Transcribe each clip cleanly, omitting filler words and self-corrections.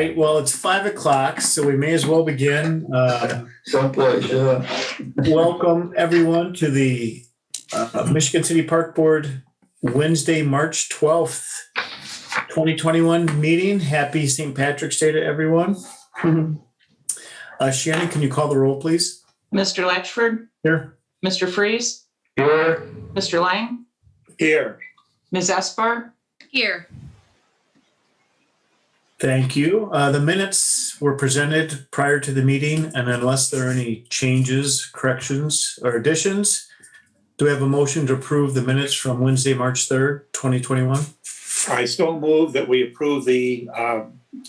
right, well, it's 5 o'clock, so we may as well begin. Someplace, Welcome, everyone, to the Michigan City Park Board Wednesday, March 12th, 2021 meeting. Happy St. Patrick's Day to everyone. Shannon, can you call the roll, please? Mr. Latchford? Here. Mr. Freeze? Here. Mr. Lang? Here. Ms. Espar? Here. Thank you. The minutes were presented prior to the meeting, and unless there are any changes, corrections, or additions, do we have a motion to approve the minutes from Wednesday, March 3rd, 2021? I still move that we approve the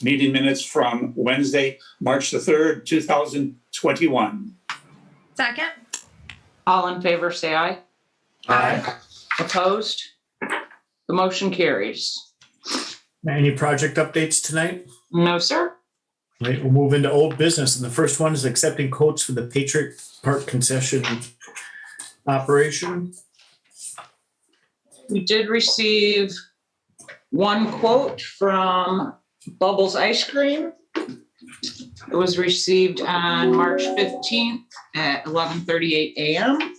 meeting minutes from Wednesday, March the 3rd, 2021. Second. All in favor, say aye. Aye. Opposed? The motion carries. Any project updates tonight? No, sir. Right, we'll move into old business, and the first one is accepting quotes for the Patriot Park concession operation. We did receive one quote from Bubbles Ice Cream. It was received on March 15th at 11:38 a.m.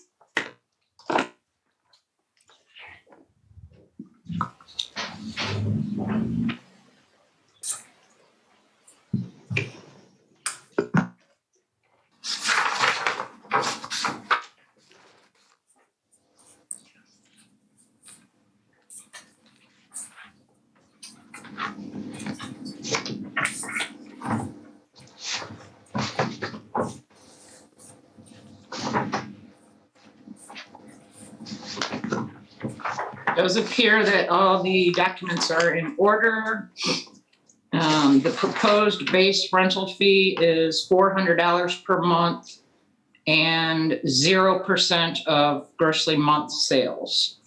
It does appear that all the documents are in order. The proposed base rental fee is $400 per month and 0% of grossly month sales.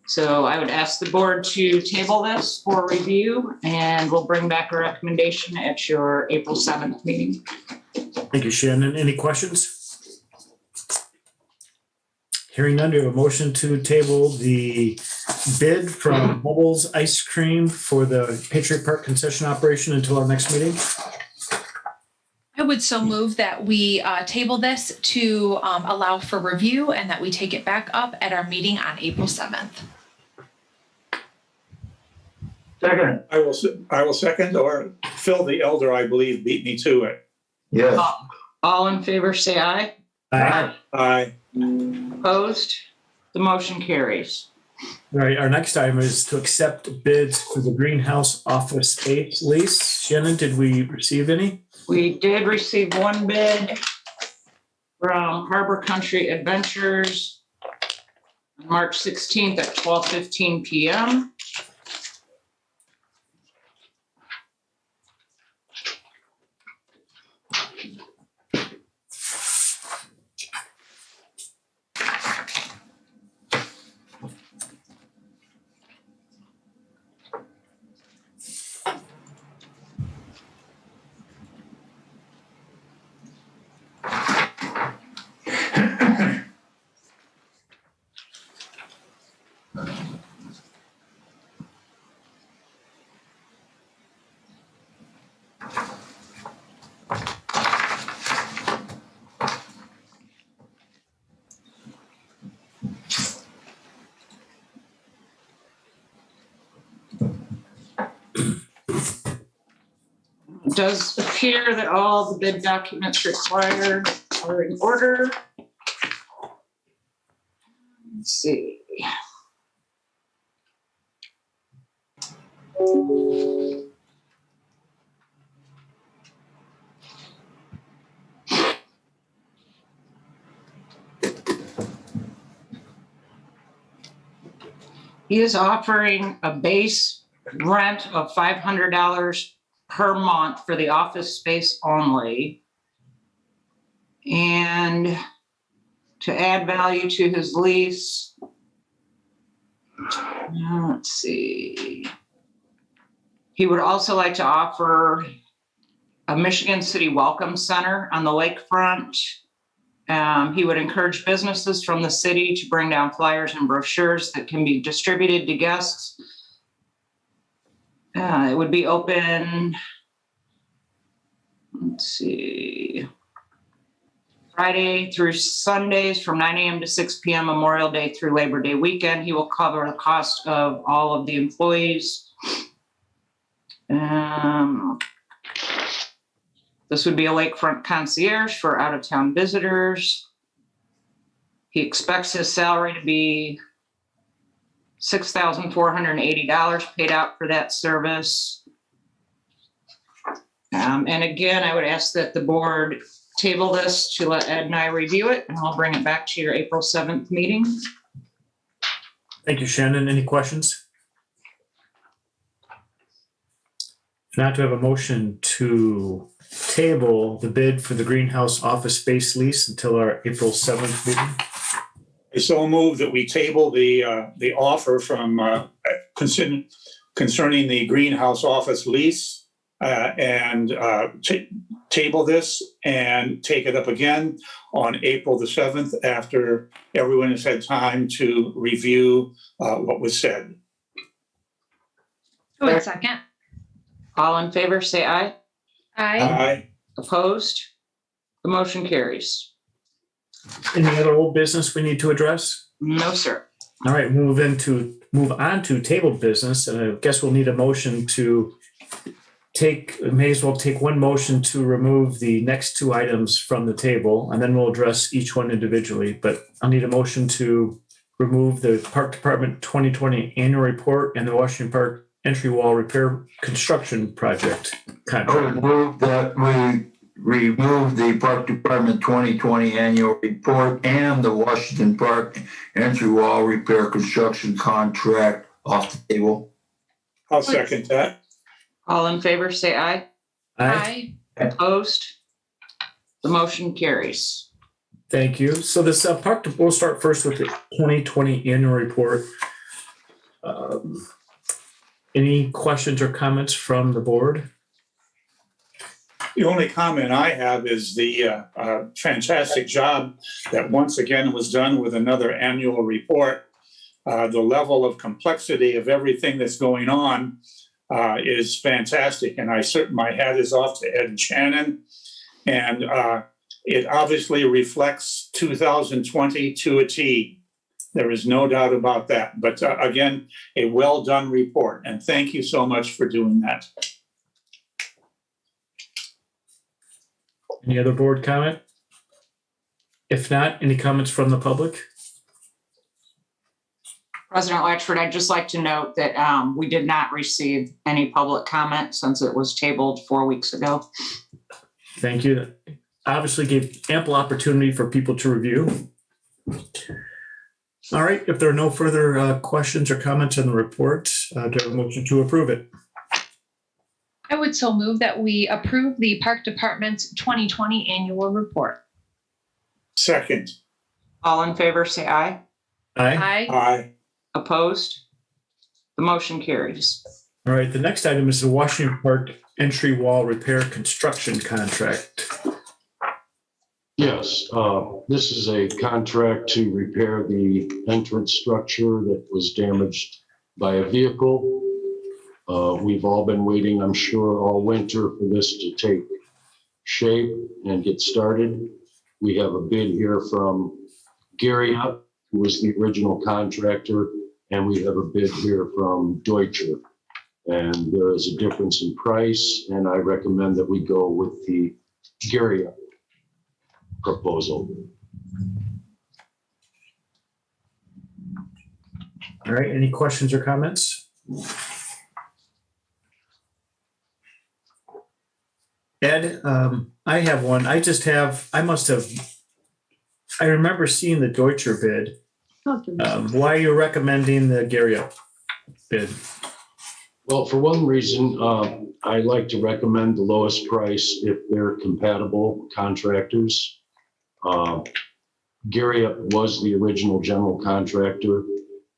So I would ask the board to table this for review, and we'll bring back a recommendation at your April 7th meeting. Thank you, Shannon. Any questions? Hearing none, do you have a motion to table the bid from Bubbles Ice Cream for the Patriot Park concession operation until our next meeting? I would so move that we table this to allow for review and that we take it back up at our meeting on April 7th. Second. I will second, or Phil the Elder, I believe, beat me to it. Yes. All in favor, say aye. Aye. Aye. Opposed? The motion carries. All right, our next item is to accept bids for the greenhouse office space lease. Shannon, did we receive any? We did receive one bid from Harbor Country Adventures on March 16th at 12:15 p.m. It does appear that all the bid documents required are in order. Let's see. He is offering a base rent of $500 per month for the office space only. And to add value to his lease, let's see. He would also like to offer a Michigan City Welcome Center on the Lakefront. He would encourage businesses from the city to bring down flyers and brochures that can be distributed to guests. It would be open Let's see. Friday through Sundays from 9 a.m. to 6 p.m. Memorial Day through Labor Day weekend. He will cover the cost of all of the employees. This would be a lakefront concierge for out-of-town visitors. He expects his salary to be $6,480 paid out for that service. And again, I would ask that the board table this to let Ed and I review it, and I'll bring it back to your April 7th meeting. Thank you, Shannon. Any questions? If not, to have a motion to table the bid for the greenhouse office space lease until our April 7th meeting. I so move that we table the offer from concerning the greenhouse office lease and table this and take it up again on April the 7th after everyone has had time to review what was said. Who would second? All in favor, say aye. Aye. Aye. Opposed? The motion carries. Any other old business we need to address? No, sir. All right, move on to table business, and I guess we'll need a motion to may as well take one motion to remove the next two items from the table, and then we'll address each one individually. But I'll need a motion to remove the Park Department 2020 annual report and the Washington Park entry wall repair construction project I would contract. move that we remove the Park Department 2020 annual report and the Washington Park entry wall repair construction contract off the table. I'll second that. All in favor, say aye. Aye. Opposed? The motion carries. Thank you. So this we'll start first with the 2020 annual report. Any questions or comments from the board? The only comment I have is the fantastic job that once again was done with another annual report. The level of complexity of everything that's going on is fantastic. And my hat is off to Ed and Shannon. And it obviously reflects 2020 to a T. There is no doubt about that. But again, a well-done report. And thank you so much for doing that. Any other board comment? If not, any comments from the public? President Latchford, I'd just like to note that we did not receive any public comment since it was tabled 4 weeks ago. Thank you. Obviously gave ample opportunity for people to review. All right, if there are no further questions or comments on the report, do I have a motion to approve it? I would so move that we approve the Park Department's 2020 annual report. Second. All in favor, say aye. Aye. Aye. Aye. Opposed? The motion carries. All right, the next item is the Washington Park entry wall repair construction contract. Yes, this is a contract to repair the entrance structure that was damaged by a vehicle. We've all been waiting, I'm sure, all winter for this to take shape and get started. We have a bid here from Gary, who was the original contractor, and we have a bid here from Deutscher. And there is a difference in price, and I recommend that we go with the Gary proposal. All right, any questions or comments? Ed, I have one. I remember seeing the Deutscher bid. Why are you recommending the Gary bid? Well, for one reason, I like to recommend the lowest price if they're compatible contractors. Gary was the original general contractor,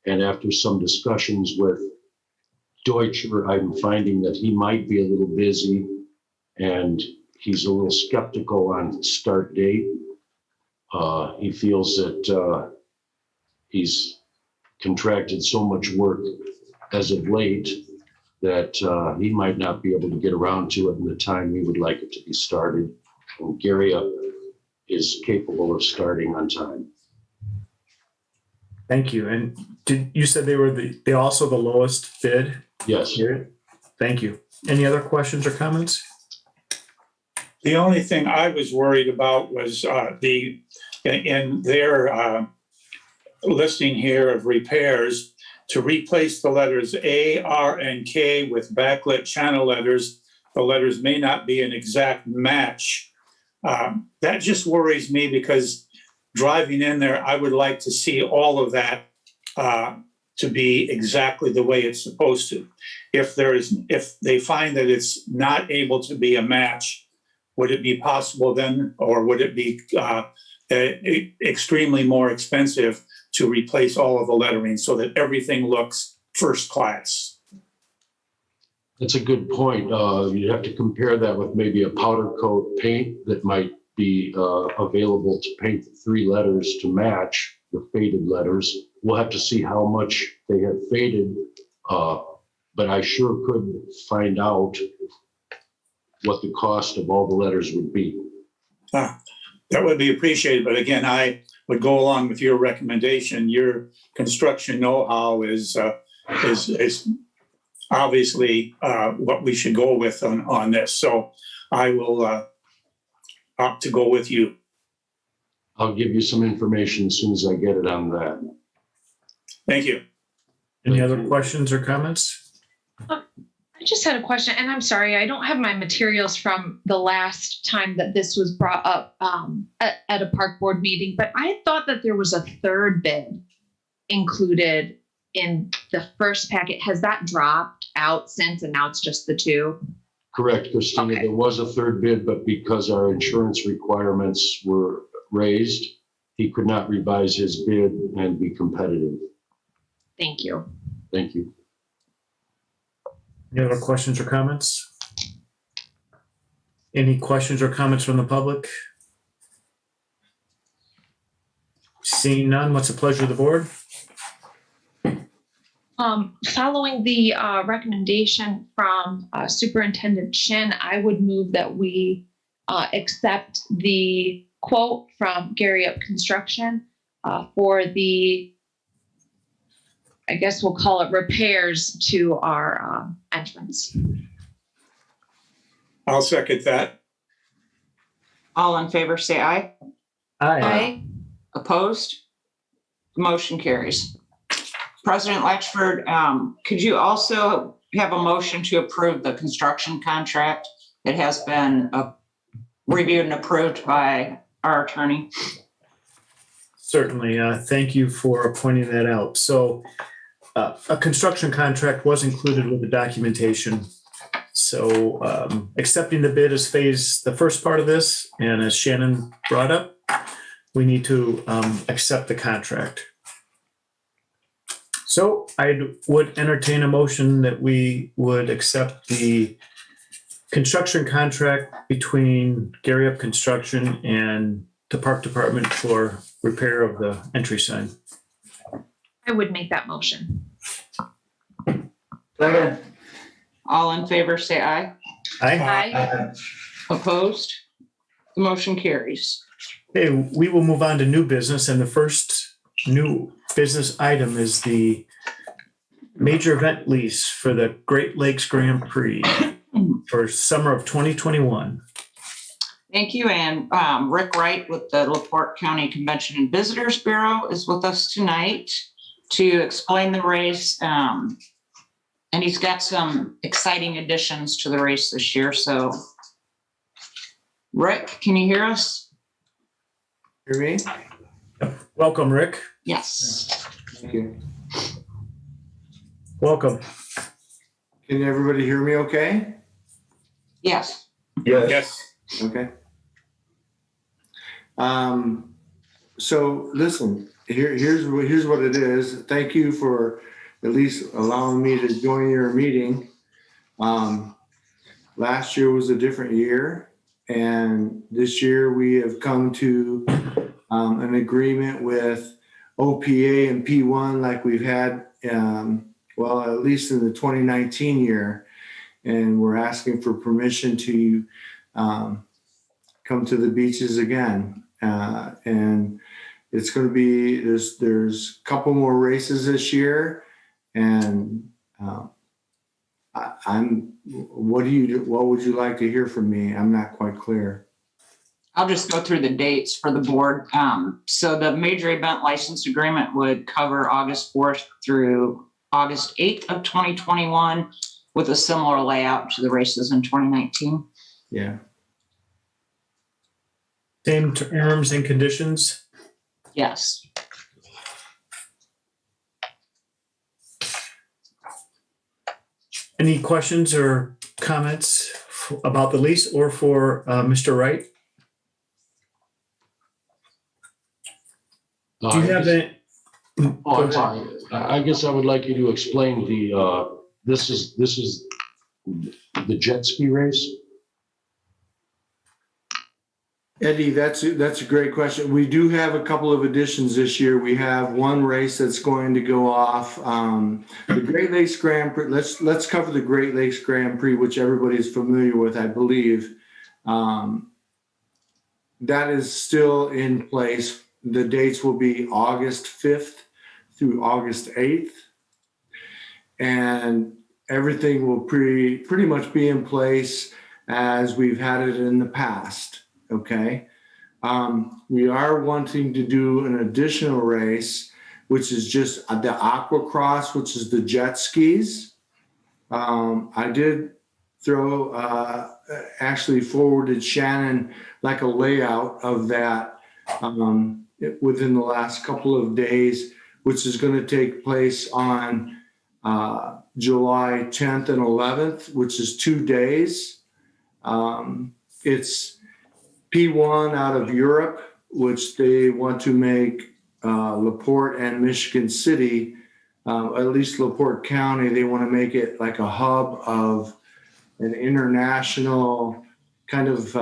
and after some discussions with Deutscher, I'm finding that he might be a little busy and he's a little skeptical on start date. He feels that he's contracted so much work as of late that he might not be able to get around to it in the time we would like it to be started. And Gary is capable of starting on time. Thank you. And you said they were they also the lowest bid? Yes. Thank you. Any other questions or comments? The only thing I was worried about was in their listing here of repairs, to replace the letters A, R, and K with backlit channel letters. The letters may not be an exact match. That just worries me because driving in there, I would like to see all of that to be exactly the way it's supposed to. If they find that it's not able to be a match, would it be possible then, or would it be extremely more expensive to replace all of the lettering so that everything looks first class? That's a good point. You have to compare that with maybe a powder coat paint that might be available to paint the 3 letters to match the faded letters. We'll have to see how much they have faded, but I sure could find out what the cost of all the letters would be. That would be appreciated. But again, I would go along with your recommendation. Your construction know-how is obviously what we should go with on this. So I will opt to go with you. I'll give you some information as soon as I get it on that. Thank you. Any other questions or comments? I just had a question, and I'm sorry, I don't have my materials from the last time that this was brought up at a park board meeting, but I thought that there was a 3rd bid included in the first packet. Has that dropped out since, and now it's just the 2? Correct, Christina. Okay. There was a 3rd bid, but because our insurance requirements were raised, he could not revise his bid and be competitive. Thank you. Thank you. Any other questions or comments? Any questions or comments from the public? Seeing none, what's the pleasure of the board? Following the recommendation from Superintendent Shin, I would move that we accept the quote from Gary Up Construction for the, I guess we'll call it repairs to our entrance. I'll second that. All in favor, say aye. Aye. Opposed? Motion carries. President Latchford, could you also have a motion to approve the construction contract? It has been reviewed and approved by our attorney. Certainly. Thank you for pointing that out. So a construction contract was included with the documentation. So accepting the bid is the first part of this. And as Shannon brought up, we need to accept the contract. So I would entertain a motion that we would accept the construction contract between Gary Up Construction and the Park Department for repair of the entry sign. I would make that motion. Second. All in favor, say aye. Aye. Opposed? The motion carries. Okay, we will move on to new business, and the first new business item is the major event lease for the Great Lakes Grand Prix for summer of 2021. Thank you. And Rick Wright with the LaPorte County Convention and Visitors Bureau is with us tonight to explain the race. And he's got some exciting additions to the race this year. So, Rick, can you hear us? Hear me? Welcome, Rick. Yes. Thank you. Welcome. Can everybody hear me okay? Yes. Yes. Yes. Okay. So listen, here's what it is. Thank you for at least allowing me to join your meeting. Last year was a different year, and this year we have come to an agreement with OPA and P1 like we've had well, at least in the 2019 year. And we're asking for permission to come to the beaches again. And it's going to be, there's a couple more races this year. And what would you like to hear from me? I'm not quite clear. I'll just go through the dates for the board. So the major event license agreement would cover August 4th through August 8th of 2021 with a similar layout to the races in 2019. Yeah. Same terms and conditions? Yes. Any questions or comments about the lease or for Mr. Wright? Do you have any? Oh, I'm sorry. I guess I would like you to explain this is the jet ski race? Eddie, that's a great question. We do have a couple of additions this year. We have one race that's going to go off. The Great Lakes Grand Prix. Let's cover the Great Lakes Grand Prix, which everybody's familiar with, I believe. That is still in place. The dates will be August 5th through August 8th. And everything will pretty much be in place as we've had it in the past. Okay. We are wanting to do an additional race, which is just the aquacross, which is the jet skis. I did actually forwarded Shannon like a layout of that within the last couple of days, which is going to take place on July 10th and 11th, which is 2 days. It's P1 out of Europe, which they want to make LaPorte and Michigan City, at least LaPorte County, they want to make it like a hub of an international kind of,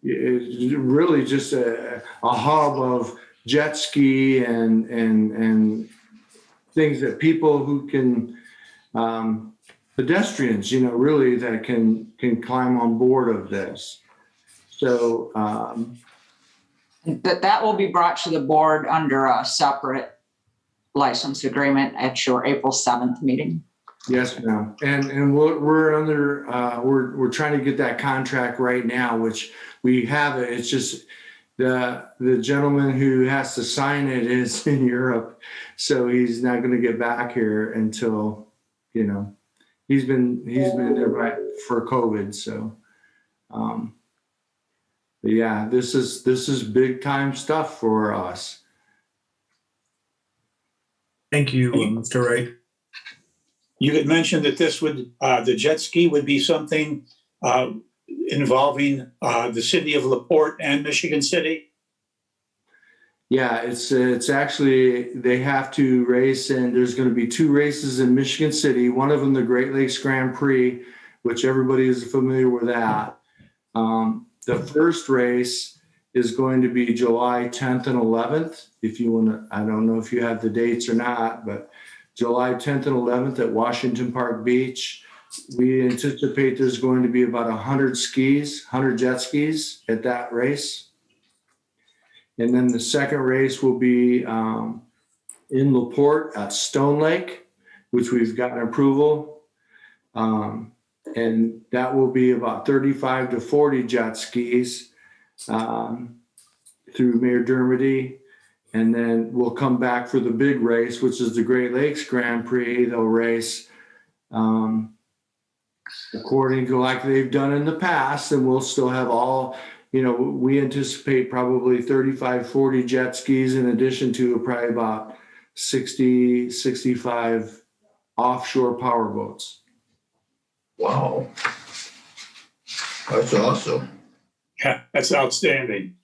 really just a hub of jet ski and things that people who can, pedestrians, really that can climb on board of this. So That will be brought to the board under a separate license agreement at your April 7th meeting. yes, ma'am. And we're trying to get that contract right now, which we have it. It's just the gentleman who has to sign it is in Europe, so he's not going to get back here until he's been there for COVID. So, but yeah, this is big time stuff for us. Thank you, Mr. Wright. You had mentioned that this would, the jet ski would be something involving the city of LaPorte and Michigan City? Yeah, it's actually, they have to race, and there's going to be 2 races in Michigan City. One of them, the Great Lakes Grand Prix, which everybody is familiar with that. The first race is going to be July 10th and 11th. If you want to, I don't know if you have the dates or not, but July 10th and 11th at Washington Park Beach. We anticipate there's going to be about 100 jet skis at that race. And then the second race will be in LaPorte at Stone Lake, which we've gotten approval. And that will be about 35 to 40 jet skis through Mayor Dermody. And then we'll come back for the big race, which is the Great Lakes Grand Prix. They'll race according to like they've done in the past, and we'll still have all, we anticipate probably 35, 40 jet skis in addition to probably about 60, 65 offshore powerboats. Wow. That's awesome. Yeah, that's outstanding.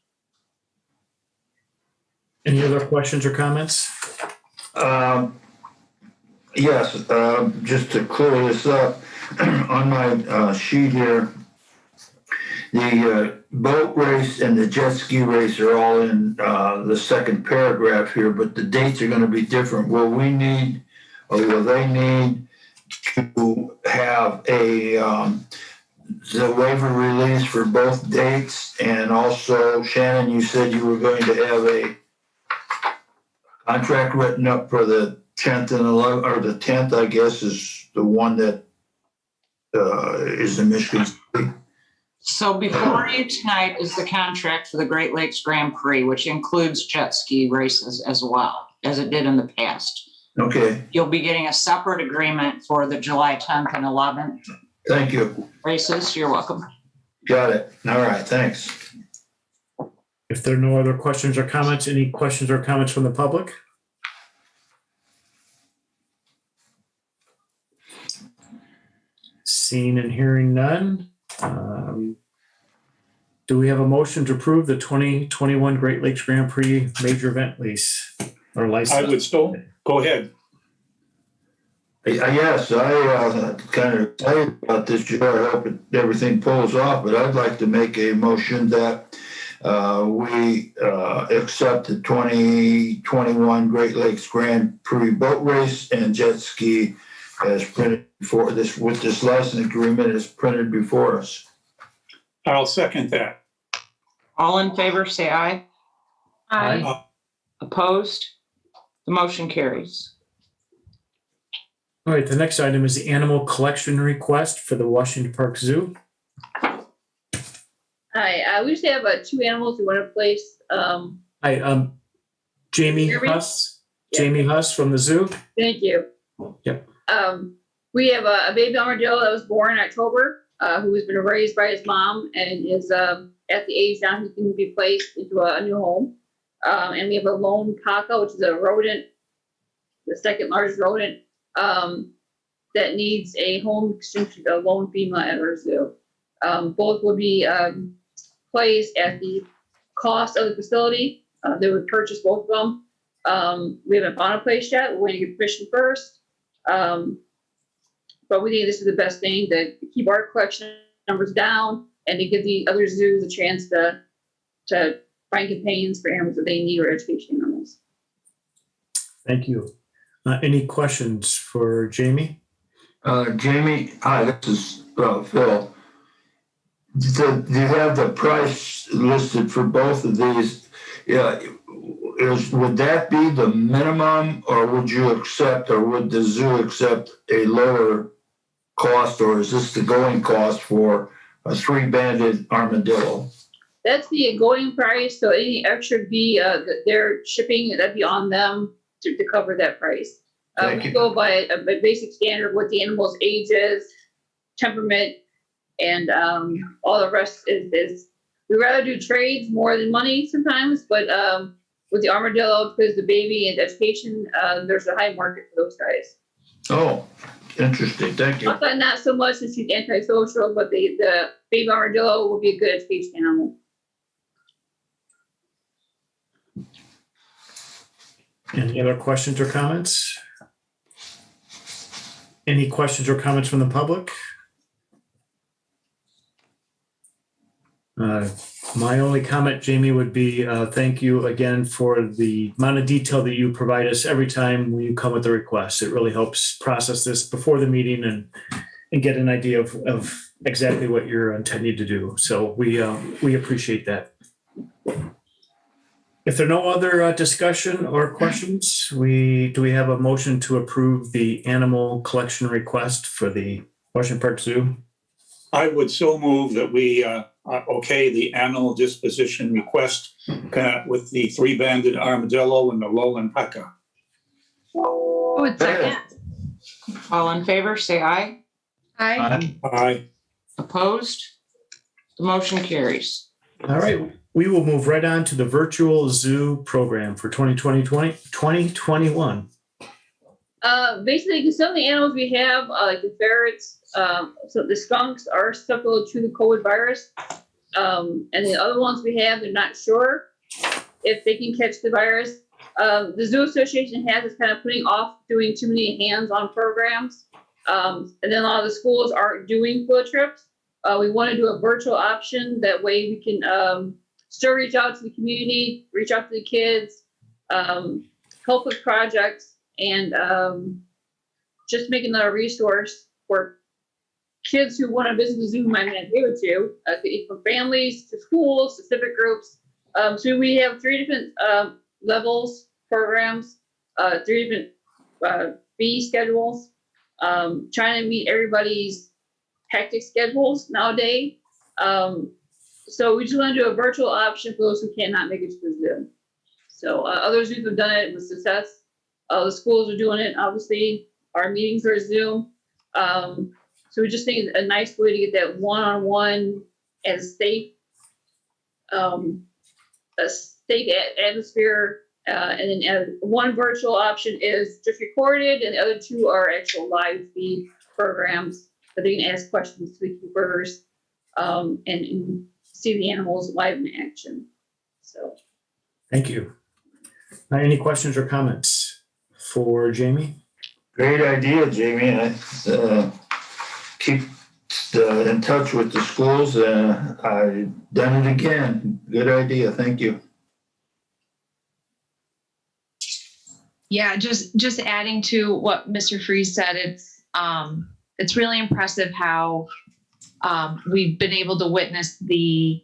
Any other questions or comments? Yes, just to clear this up, on my sheet here, the boat race and the jet ski race are all in the second paragraph here, but the dates are going to be different. Will we need, or will they need to have the waiver release for both dates? And also, Shannon, you said you were going to have a contract written up for the 10th and 11th, or the 10th, I guess, is the one that is in Michigan City. So before you tonight is the contract for the Great Lakes Grand Prix, which includes jet ski races as well, as it did in the past. Okay, You'll be getting a separate agreement for the July 10th and 11th thank you. races. You're welcome. Got it. All right, thanks. If there are no other questions or comments, any questions or comments from the public? Seeing and hearing none. Do we have a motion to approve the 2021 Great Lakes Grand Prix major event lease or license? I would still, go ahead. Yes, I kind of excited about this year. I hope everything pulls off, but I'd like to make a motion that we accept the 2021 Great Lakes Grand Prix boat race and jet ski as printed before this, with this license agreement is printed before us. I'll second that. All in favor, say aye. Aye. Opposed? The motion carries. All right, the next item is the animal collection request for the Washington Park Zoo. Hi, we just have two animals we want to place. Hi, Jamie Hear me? Huss. Yeah. Jamie Huss from the zoo. Thank you. Yep. We have a baby armadillo that was born in October, who has been raised by his mom and is at the age now he can be placed into a new home. And we have a lone paca, which is a rodent, the second largest rodent, that needs a home extinction, a lone female at our zoo. Both will be placed at the cost of the facility. They would purchase both of them. We haven't found a place yet. We're going to get permission first. But we think this is the best thing to keep our collection numbers down and to give the other zoos a chance to find companions for animals that they need or education animals. Thank you. Any questions for Jamie? Jamie, hi, this is Phil. Do you have the price listed for both of these? Yeah, would that be the minimum, or would you accept, or would the zoo accept a lower cost, or is this the going cost for a 3-banded armadillo? That's the going price. So any extra would be their shipping, that'd be on them to cover that price. Thank We you. go by a basic standard of what the animal's age is, temperament, and all the rest is we rather do trades more than money sometimes, but with the armadillo, because the baby and education, there's a high market for those guys. Oh, interesting. Thank you. But not so much since she's antisocial, but the baby armadillo will be a good education animal. Any other questions or comments? Any questions or comments from the public? My only comment, Jamie, would be thank you again for the amount of detail that you provide us every time you come with a request. It really helps process this before the meeting and get an idea of exactly what you're intending to do. So we appreciate that. If there are no other discussion or questions, do we have a motion to approve the animal collection request for the Washington Park Zoo? I would so move that we okay the animal disposition request with the 3-banded armadillo and the lowland paca. Who would second? All in favor, say aye. Aye. Aye. Opposed? The motion carries. All right, we will move right on to the virtual zoo program for 2021. Basically, some of the animals we have, like the ferrets, so the skunks are susceptible to the COVID virus. And the other ones we have, they're not sure if they can catch the virus. The Zoo Association has us kind of putting off doing too many hands-on programs. And then a lot of the schools aren't doing field trips. We want to do a virtual option. That way we can still reach out to the community, reach out to the kids, help with projects, and just make another resource for kids who want to visit the zoo might not be able to, from families to schools to civic groups. So we have 3 different levels, programs, 3 different fee schedules, trying to meet everybody's hectic schedules nowadays. So we just want to do a virtual option for those who cannot make it to the zoo. So other zoos have done it with success. The schools are doing it, obviously. Our meetings are Zoom. So we just think it's a nice way to get that one-on-one and safe, atmosphere. And then one virtual option is just recorded, and the other 2 are actual live feed programs that they can ask questions to the keepers and see the animals live in action. So, Thank you. Any questions or comments for Jamie? Great idea, Jamie. Keep in touch with the schools. I've done it again. Good idea. Thank you. Yeah, just adding to what Mr. Freeze said, it's really impressive how we've been able to witness the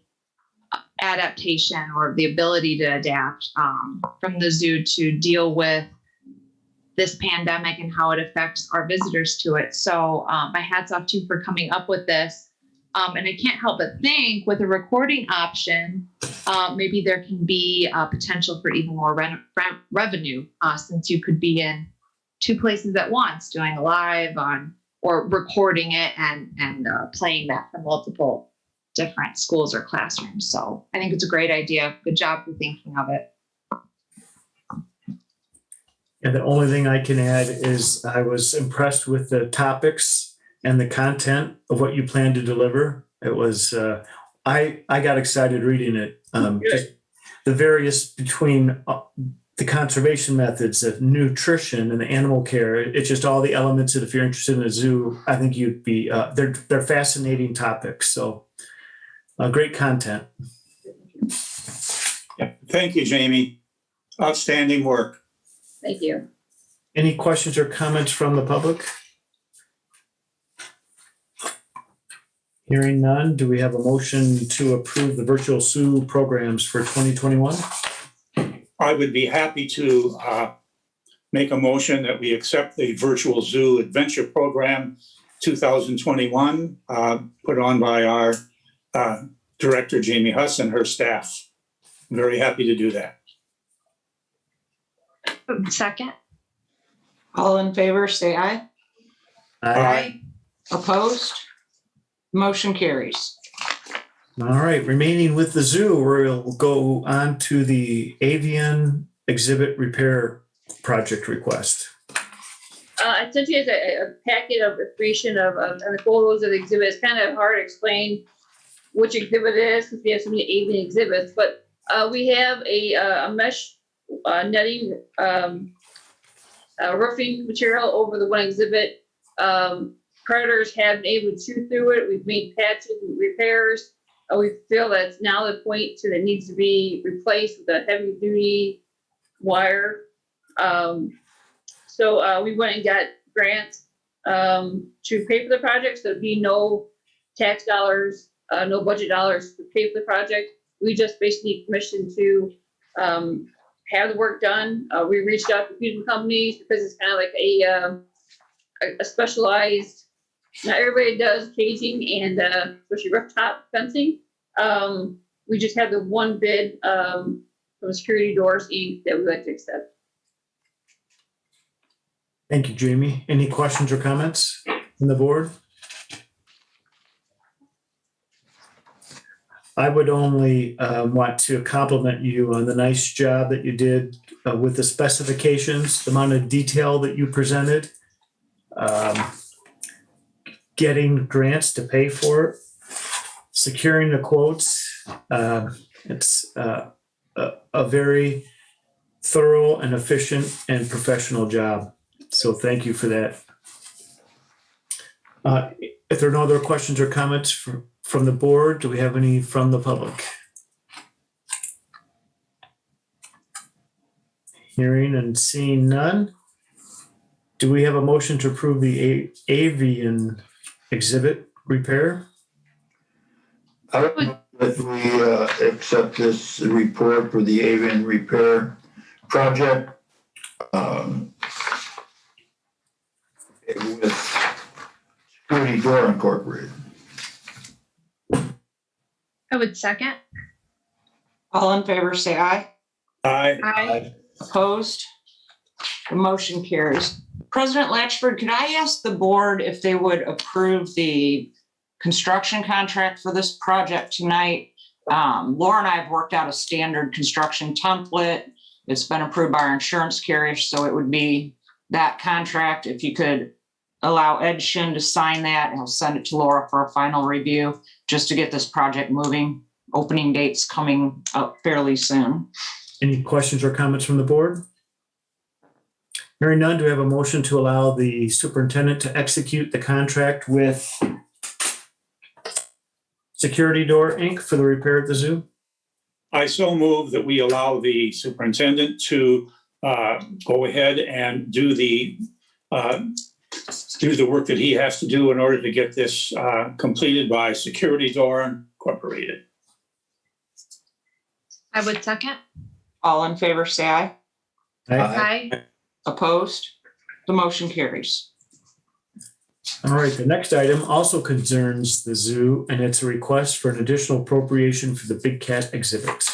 adaptation or the ability to adapt from the zoo to deal with this pandemic and how it affects our visitors to it. So my hat's off to you for coming up with this. And I can't help but think with a recording option, maybe there can be potential for even more revenue since you could be in 2 places at once, doing a live on or recording it and playing that for multiple different schools or classrooms. So I think it's a great idea. Good job for thinking of it. And the only thing I can add is I was impressed with the topics and the content of what you plan to deliver. It was, I got excited reading it. Just the various between the conservation methods of nutrition and the animal care. It's just all the elements that if you're interested in a zoo, I think you'd be, they're fascinating topics. So great content. Yeah. Thank you, Jamie. Outstanding work. thank you. Any questions or comments from the public? Hearing none, do we have a motion to approve the virtual zoo programs for 2021? I would be happy to make a motion that we accept the Virtual Zoo Adventure Program 2021 put on by our Director, Jamie Huss, and her staff. I'm very happy to do that. Second. All in favor, say aye. Aye. Opposed? Motion carries. All right, remaining with the zoo, we'll go on to the Avian exhibit repair project request. I sent you guys a packet of information of the photos of the exhibit. It's kind of hard to explain which exhibit it is because we have so many Avian exhibits, but we have a mesh netting roofing material over the one exhibit. Predators have been able to chew through it. We've made patches and repairs. We feel that it's now the point that it needs to be replaced with a heavy duty wire. So we went and got grants to pay for the project. So there'd be no tax dollars, no budget dollars to pay for the project. We just basically need permission to have the work done. We reached out to a few different companies because it's kind of like a specialized. Not everybody does caging and especially rooftop fencing. We just had the one bid from Security Doors Inc. that we'd like to accept. Thank you, Jamie. Any questions or comments from the board? I would only want to compliment you on the nice job that you did with the specifications, the amount of detail that you presented. Getting grants to pay for it, securing the quotes. It's a very thorough and efficient and professional job. So thank you for that. If there are no other questions or comments from the board, do we have any from the public? Hearing and seeing none. Do we have a motion to approve the Avian exhibit repair? I would move that we accept this report for the Avian repair project with Security Door Incorporated. I would second. All in favor, say aye. Aye. Aye. Opposed? The motion carries. President Latchford, could I ask the board if they would approve the construction contract for this project tonight? Laura and I have worked out a standard construction template. It's been approved by our insurance carrier, so it would be that contract. If you could allow Ed Shin to sign that, and I'll send it to Laura for a final review, just to get this project moving. Opening dates coming up fairly soon. Any questions or comments from the board? Hearing none, do we have a motion to allow the superintendent to execute the contract with Security Door Inc. for the repair of the zoo? I so move that we allow the superintendent to go ahead and do the work that he has to do in order to get this completed by Security Door Incorporated. I would second. All in favor, say aye. Aye. Opposed? The motion carries. All right, the next item also concerns the zoo, and it's a request for an additional appropriation for the Big Cat exhibit.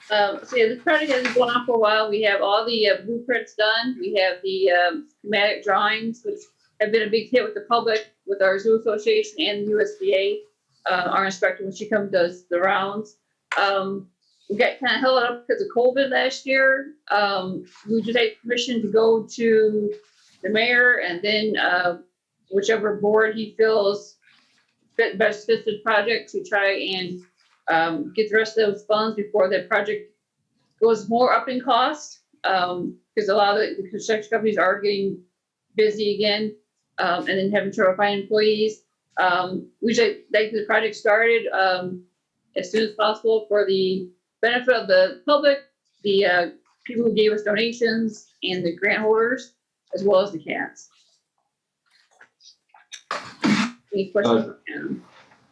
So yeah, this project has been going on for a while. We have all the blueprints done. We have the schematic drawings, which have been a big hit with the public, with our Zoo Association and USDA. Our inspector, when she comes, does the rounds. We got kind of held up because of COVID last year. We just had permission to go to the mayor, and then whichever board he feels best fits the project, to try and get the rest of those funds before the project goes more up in cost. Because a lot of the construction companies are getting busy again, and then having trouble finding employees. We just like the project started as soon as possible for the benefit of the public, the people who gave us donations, and the grant holders, as well as the cats. Any questions?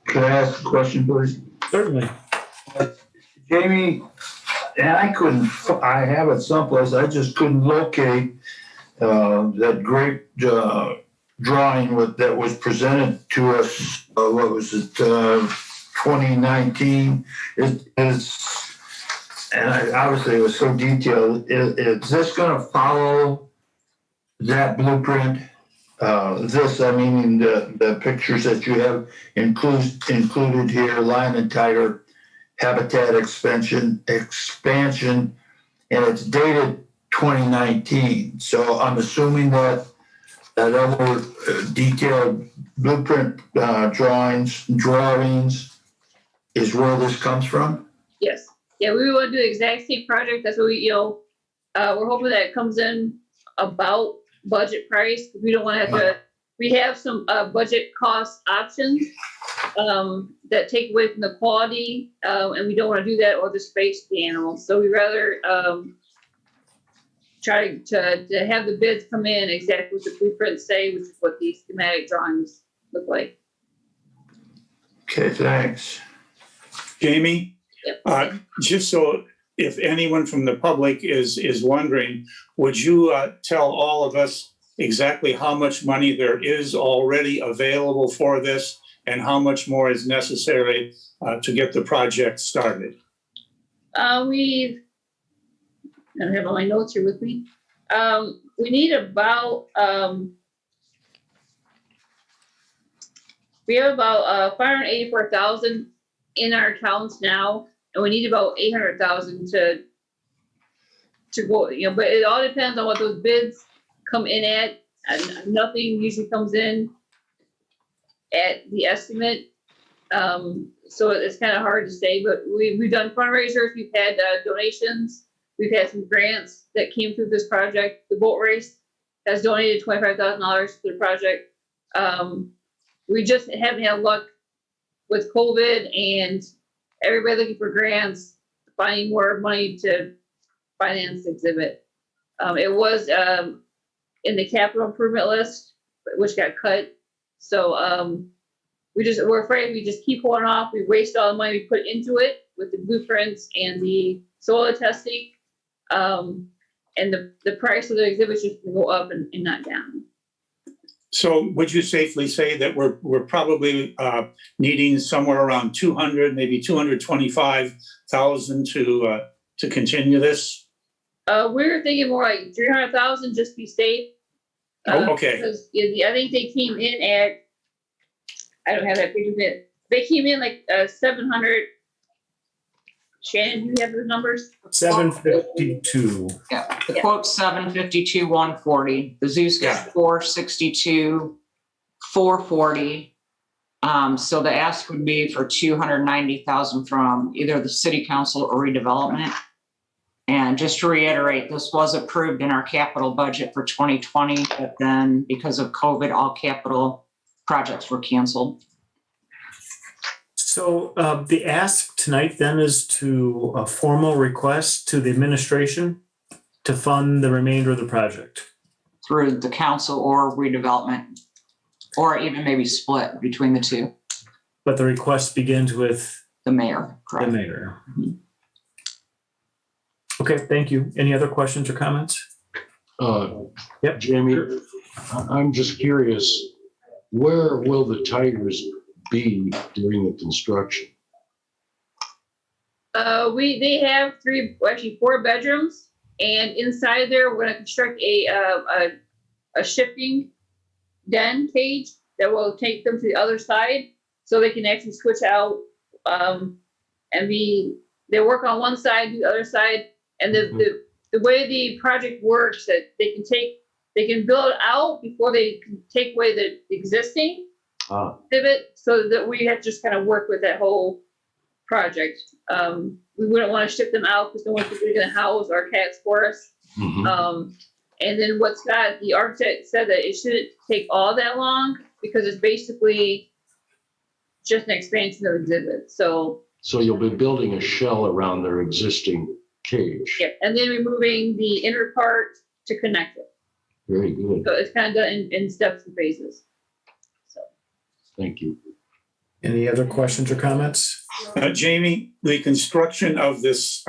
Can I ask a question, please? Certainly. Jamie, and I have it someplace, I just couldn't locate that great drawing that was presented to us, what was it, 2019. Obviously it was so detailed. Is this going to follow that blueprint? I mean, the pictures that you have included here, lion and tiger habitat expansion, and it's dated 2019. So I'm assuming that other detailed blueprint drawings is where this comes from? Yes. Yeah, we want to do the exact same project. That's what we're hoping that it comes in about budget price. We don't want to have we have some budget cost options that take away from the quality, and we don't want to do that or the space of the animals. So we rather try to have the bids come in exactly what the blueprints say, which is what the schematic drawings look like. Okay, thanks. Jamie, Yep. just so if anyone from the public is wondering, would you tell all of us exactly how much money there is already available for this and how much more is necessary to get the project started? I don't have all my notes here with me. We need about we have about 584,000 in our accounts now, and we need about 800,000 to go. But it all depends on what those bids come in at, and nothing usually comes in at the estimate. So it's kind of hard to say. But we've done fundraisers, we've had donations, we've had some grants that came through this project. The boat race has donated $25,000 to the project. We just haven't had luck with COVID and everybody looking for grants, finding more money to finance the exhibit. It was in the capital improvement list, which got cut. So we're afraid we just keep holding off. We waste all the money we put into it with the blueprints and the soil testing. And the price of the exhibit is just gonna go up and not down. So would you safely say that we're probably needing somewhere around 200, maybe 225,000 to continue this? We're thinking more like 300,000, just be safe. Okay. Because I think they came in at, I don't have that figure yet. They came in like 700. Shannon, do you have those numbers? 752. Yeah, the quote's 752, 140. The Zeus got 462, 440. So the ask would be for 290,000 from either the city council or redevelopment. And just to reiterate, this was approved in our capital budget for 2020, but then because of COVID, all capital projects were canceled. So the ask tonight then is to a formal request to the administration to fund the remainder of the project. Through the council or redevelopment, or even maybe split between the two. But the request begins with The mayor, the correct? mayor. Okay, thank you. Any other questions or comments? Yep. Jamie, I'm just curious, where will the tigers be during the construction? They have four bedrooms, and inside there we're gonna construct a shipping den cage that will take them to the other side, so they can actually switch out and they work on one side, do the other side, and the way the project works, that they can build out before they can take away the existing pivot, so that we have to just kind of work with that whole project. We wouldn't want to ship them out because no one's going to house our cats for us. And then the architect said that it shouldn't take all that long because it's basically just an expansion of exhibit. So you'll be building a shell around their existing cage. yeah, and then removing the inner part to connect it. Very good. So it's kind of done in steps and phases. So Thank you. Any other questions or comments? Jamie, the construction of this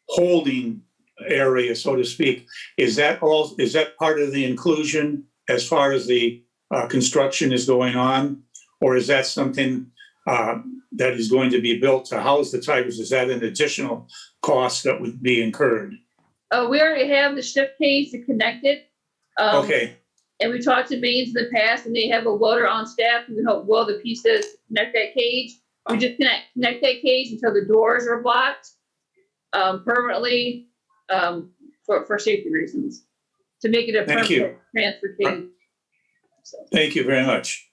holding area, so to speak, is that part of the inclusion as far as the construction is going on? Or is that something that is going to be built to house the tigers? Is that an additional cost that would be incurred? we already have the shift cage to connect it. Okay, And we talked to Baines in the past, and they have a welder on staff who can help weld the pieces, connect that cage. We just connect that cage until the doors are blocked permanently for safety reasons, to make it a Thank you. permanent transfer cage. So. Thank you very much.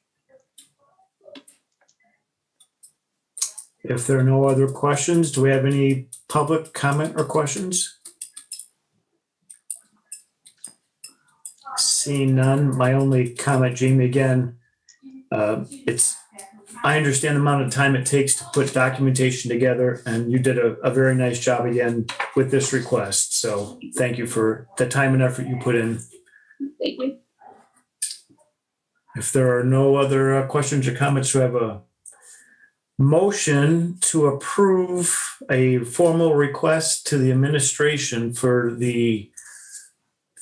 If there are no other questions, do we have any public comment or questions? Seeing none, my only comment, Jamie, again, I understand the amount of time it takes to put documentation together, and you did a very nice job again with this request. So thank you for the time and effort you put in. Thank you. If there are no other questions or comments, we have a motion to approve a formal request to the administration for the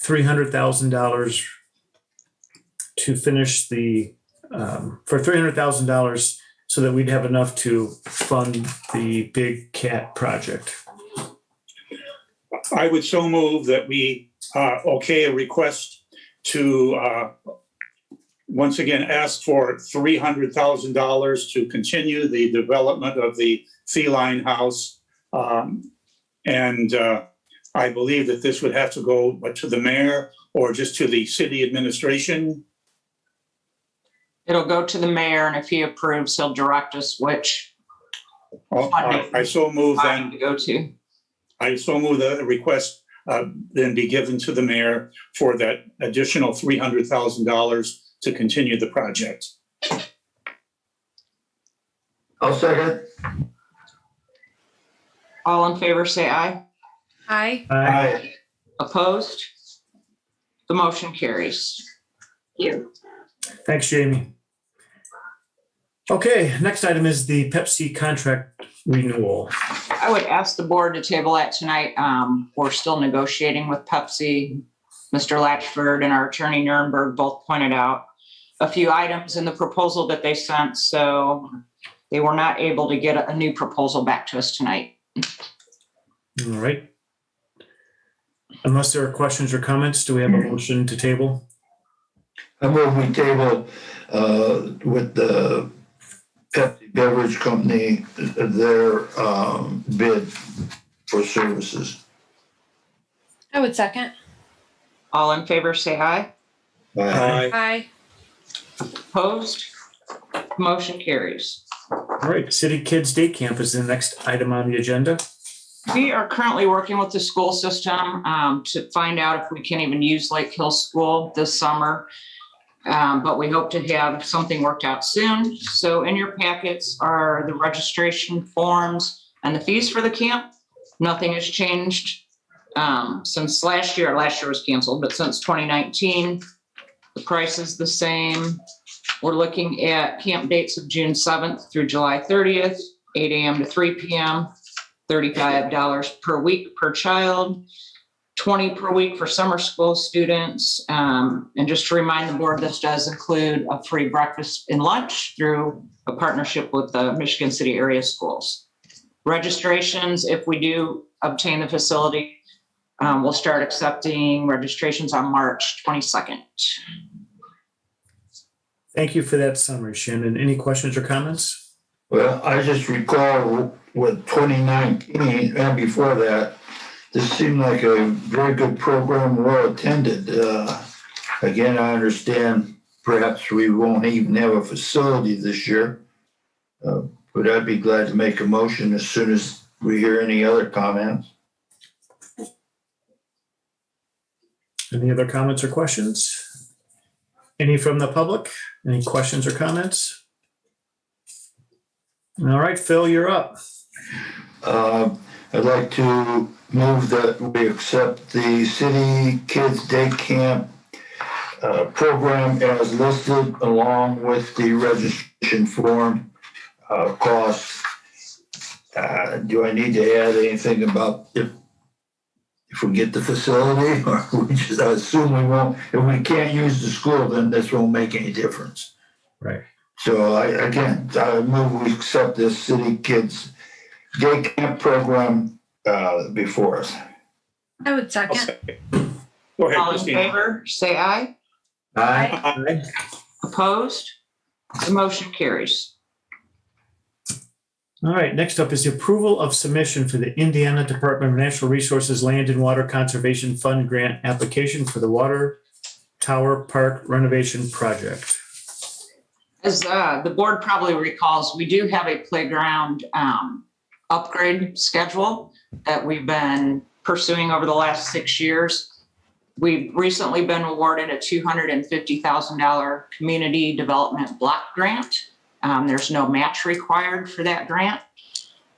$300,000 to finish the for $300,000 so that we'd have enough to fund the big cat project. I would so move that we okay a request to once again ask for $300,000 to continue the development of the feline house. And I believe that this would have to go to the mayor or just to the city administration. It'll go to the mayor, and if he approves, he'll direct us which I so move fund then. to go to. I so move that the request then be given to the mayor for that additional $300,000 to continue the project. I'll second. All in favor, say aye. Aye. Aye. Opposed? The motion carries. Thank you. Thanks, Jamie. Okay, next item is the Pepsi contract renewal. I would ask the board to table that tonight. We're still negotiating with Pepsi. Mr. Latchford and our attorney Nuremberg both pointed out a few items in the proposal that they sent, so they were not able to get a new proposal back to us tonight. All right. Unless there are questions or comments, do we have a motion to table? I move we table with the Pepsi Beverage Company, their bid for services. I would second. All in favor, say aye. Aye. Opposed? Motion carries. All right, City Kids Day Camp is the next item on the agenda. We are currently working with the school system to find out if we can even use Lake Hill School this summer. But we hope to have something worked out soon. So in your packets are the registration forms and the fees for the camp. Nothing has changed since last year. Last year was canceled, but since 2019, the price is the same. We're looking at camp dates of June 7th through July 30th, 8 a.m. to 3 p.m., $35 per week per child, $20 per week for summer school students. And just to remind the board, this does include a free breakfast and lunch through a partnership with the Michigan City area schools. Registrations, if we do obtain the facility, we'll start accepting registrations on March 22nd. Thank you for that summary, Shannon. Any questions or comments? Well, I just recall with 2019 and before that, this seemed like a very good program, well attended. Again, I understand perhaps we won't even have a facility this year, but I'd be glad to make a motion as soon as we hear any other comments. Any other comments or questions? Any from the public? Any questions or comments? All right, Phil, you're up. I'd like to move that we accept the City Kids Day Camp program as listed along with the registration form costs. Do I need to add anything about if we get the facility, or we just assume we won't? If we can't use the school, then this won't make any difference. Right. So I move we accept this City Kids Day Camp program before us. I would second. Go ahead, All in Christina. favor, say aye. Aye. Opposed? The motion carries. All right, next up is the approval of submission for the Indiana Department of Natural Resources Land and Water Conservation Fund grant application for the Water Tower Park renovation project. As the board probably recalls, we do have a playground upgrade schedule that we've been pursuing over the last 6 years. We've recently been awarded a $250,000 community development block grant. There's no match required for that grant.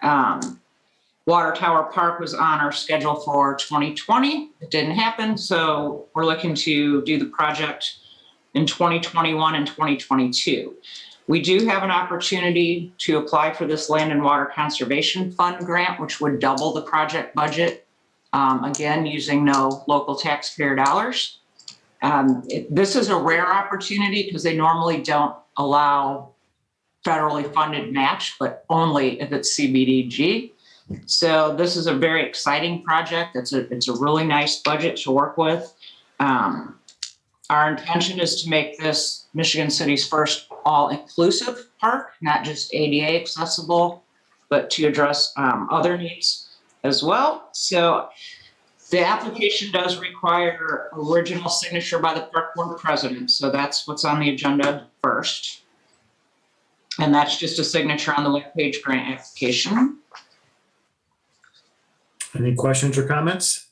Water Tower Park was on our schedule for 2020. It didn't happen, so we're looking to do the project in 2021 and 2022. We do have an opportunity to apply for this Land and Water Conservation Fund grant, which would double the project budget, again, using no local taxpayer dollars. This is a rare opportunity because they normally don't allow federally funded match, but only if it's CBDG. So this is a very exciting project. It's a really nice budget to work with. Our intention is to make this Michigan City's first all-inclusive park, not just ADA accessible, but to address other needs as well. So the application does require original signature by the park board president. So that's what's on the agenda first. And that's just a signature on the webpage grant application. Any questions or comments?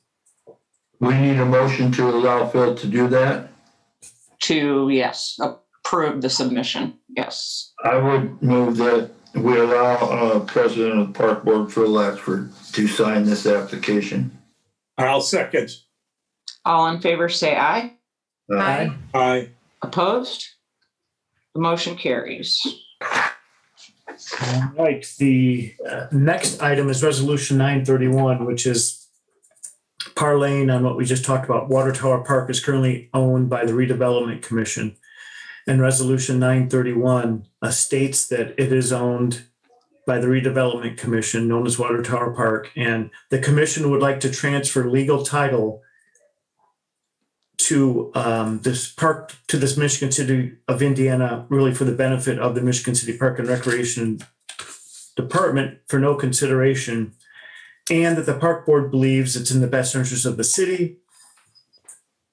We need a motion to allow Phil to do that. to, yes, approve the submission. Yes. I would move that we allow President of the Park Board, Phil Latchford, to sign this application. I'll second. All in favor, say aye. Aye. Aye. Opposed? The motion carries. All right, the next item is Resolution 931, which is parlaying on what we just talked about. Water Tower Park is currently owned by the Redevelopment Commission. And Resolution 931 states that it is owned by the Redevelopment Commission, known as Water Tower Park, and the commission would like to transfer legal title to this park, to this Michigan City of Indiana, really for the benefit of the Michigan City Park and Recreation Department for no consideration, and that the park board believes it's in the best interest of the city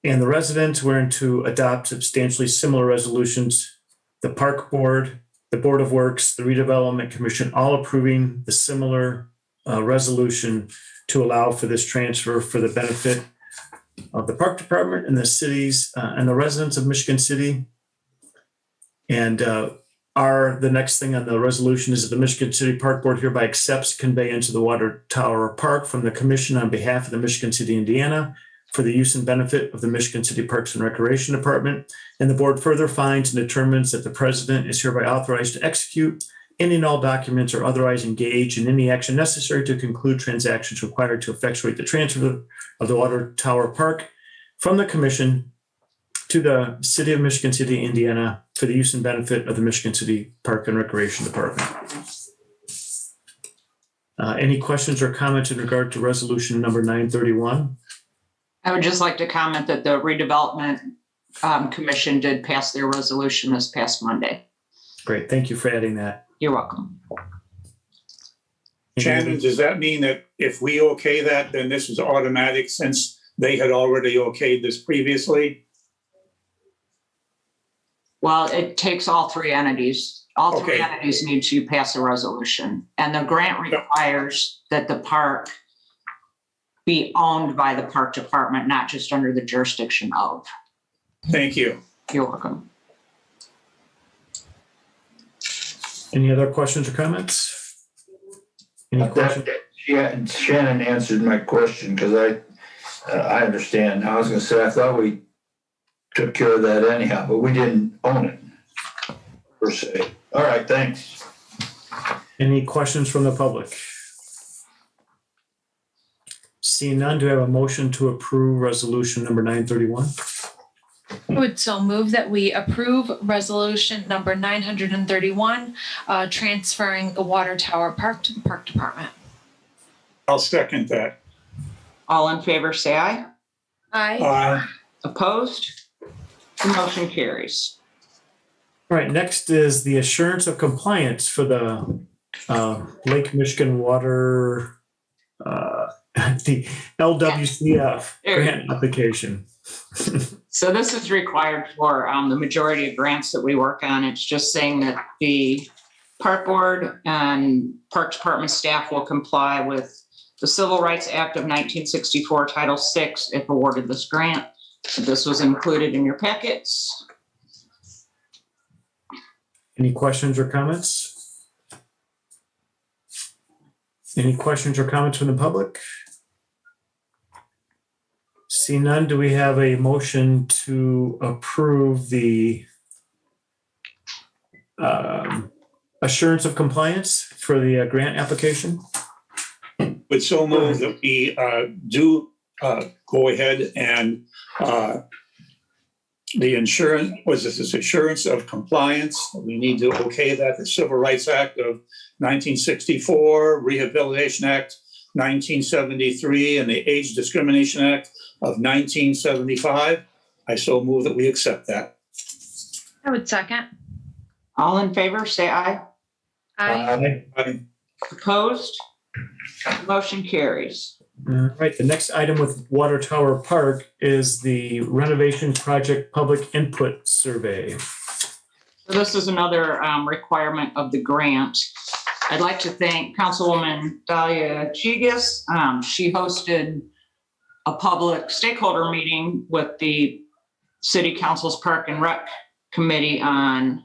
and the residents, wherein to adopt substantially similar resolutions. The park board, the Board of Works, the Redevelopment Commission, all approving the similar resolution to allow for this transfer for the benefit of the park department and the cities and the residents of Michigan City. And the next thing on the resolution is that the Michigan City Park Board hereby accepts conveyance of the Water Tower Park from the commission on behalf of the Michigan City, Indiana, for the use and benefit of the Michigan City Parks and Recreation Department. And the board further finds and determines that the president is hereby authorized to execute any and all documents or otherwise engage in any action necessary to conclude transactions required to effectuate the transfer of the Water Tower Park from the commission to the city of Michigan City, Indiana, for the use and benefit of the Michigan City Park and Recreation Department. Any questions or comments in regard to resolution number 931? I would just like to comment that the redevelopment commission did pass their resolution this past Monday. Great, thank you for adding that. You're welcome. Shannon, does that mean that if we okay that, then this is automatic since they had already okayed this previously? Well, it takes all three entities. All three Okay. entities need to pass a resolution. And the grant requires that the park be owned by the park department, not just under the jurisdiction of. Thank you. You're welcome. Any other questions or comments? Any questions? Shannon answered my question because I understand. I was going to say, I thought we took care of that anyhow, but we didn't own it per se. All right, thanks. Any questions from the public? Seeing none, do I have a motion to approve resolution number 931? I would so move that we approve resolution number 931, transferring the Water Tower Park to the Park Department. I'll second that. All in favor, say aye. Aye. Opposed? The motion carries. All right, next is the assurance of compliance for the Lake Michigan Water, the LWCF grant application. So this is required for the majority of grants that we work on. It's just saying that the park board and park department staff will comply with the Civil Rights Act of 1964, Title VI, if awarded this grant. This was included in your packets. Any questions or comments? Any questions or comments from the public? See none, do we have a motion to approve the assurance of compliance for the grant application? Would so move that we do go ahead and the insurance, was this assurance of compliance? We need to okay that, the Civil Rights Act of 1964, Rehabilitation Act 1973, and the Age Discrimination Act of 1975. I so move that we accept that. I would second. All in favor, say aye. Aye. Opposed? Motion carries. All right, the next item with Water Tower Park is the renovation project public input survey. So this is another requirement of the grant. I'd like to thank Councilwoman Dahlia Gigas. She hosted a public stakeholder meeting with the City Council's Park and Rec Committee on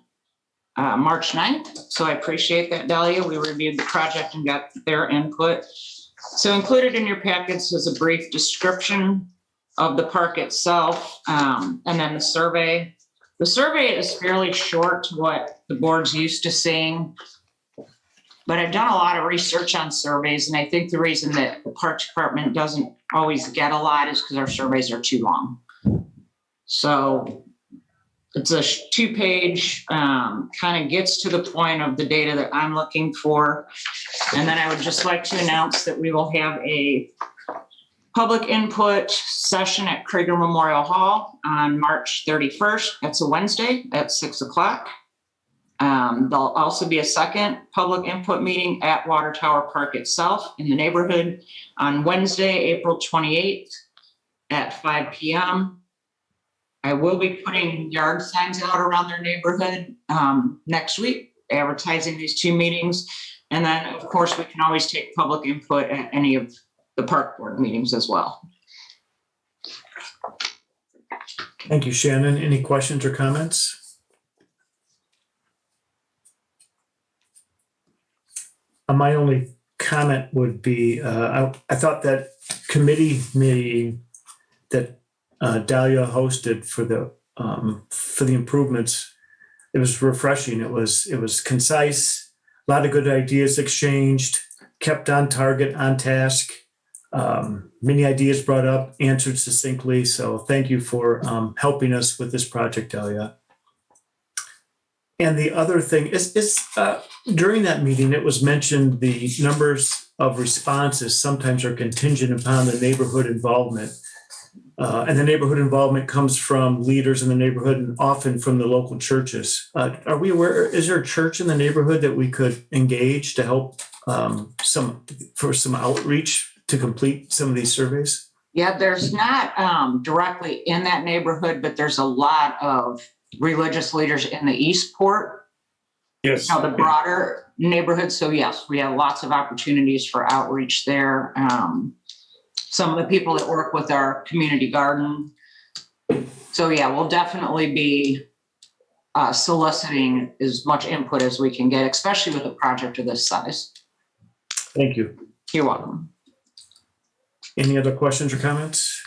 March 9th. So I appreciate that, Dahlia. We reviewed the project and got their input. So included in your packets is a brief description of the park itself, and then the survey. The survey is fairly short to what the board's used to seeing, but I've done a lot of research on surveys, and I think the reason that the Parks Department doesn't always get a lot is because our surveys are too long. So it's a 2-page, kind of gets to the point of the data that I'm looking for. And then I would just like to announce that we will have a public input session at Krieger Memorial Hall on March 31st. That's a Wednesday at 6 o'clock. There'll also be a second public input meeting at Water Tower Park itself in the neighborhood on Wednesday, April 28th at 5 p.m. I will be putting yard signs out around their neighborhood next week, advertising these 2 meetings. And then, of course, we can always take public input at any of the park board meetings as well. Thank you, Shannon. Any questions or comments? My only comment would be, I thought that committee meeting that Dahlia hosted for the improvements, it was refreshing. It was concise, a lot of good ideas exchanged, kept on target, on task. Many ideas brought up, answered succinctly. So thank you for helping us with this project, Dahlia. And the other thing is during that meeting, it was mentioned the numbers of responses sometimes are contingent upon the neighborhood involvement. And the neighborhood involvement comes from leaders in the neighborhood and often from the local churches. Are we aware, is there a church in the neighborhood that we could engage to help for some outreach to complete some of these surveys? Yeah, there's not directly in that neighborhood, but there's a lot of religious leaders in the Eastport. Yes. The broader neighborhood. So yes, we have lots of opportunities for outreach there. Some of the people that work with our community garden. So yeah, we'll definitely be soliciting as much input as we can get, especially with a project of this size. Thank you. You're welcome. Any other questions or comments?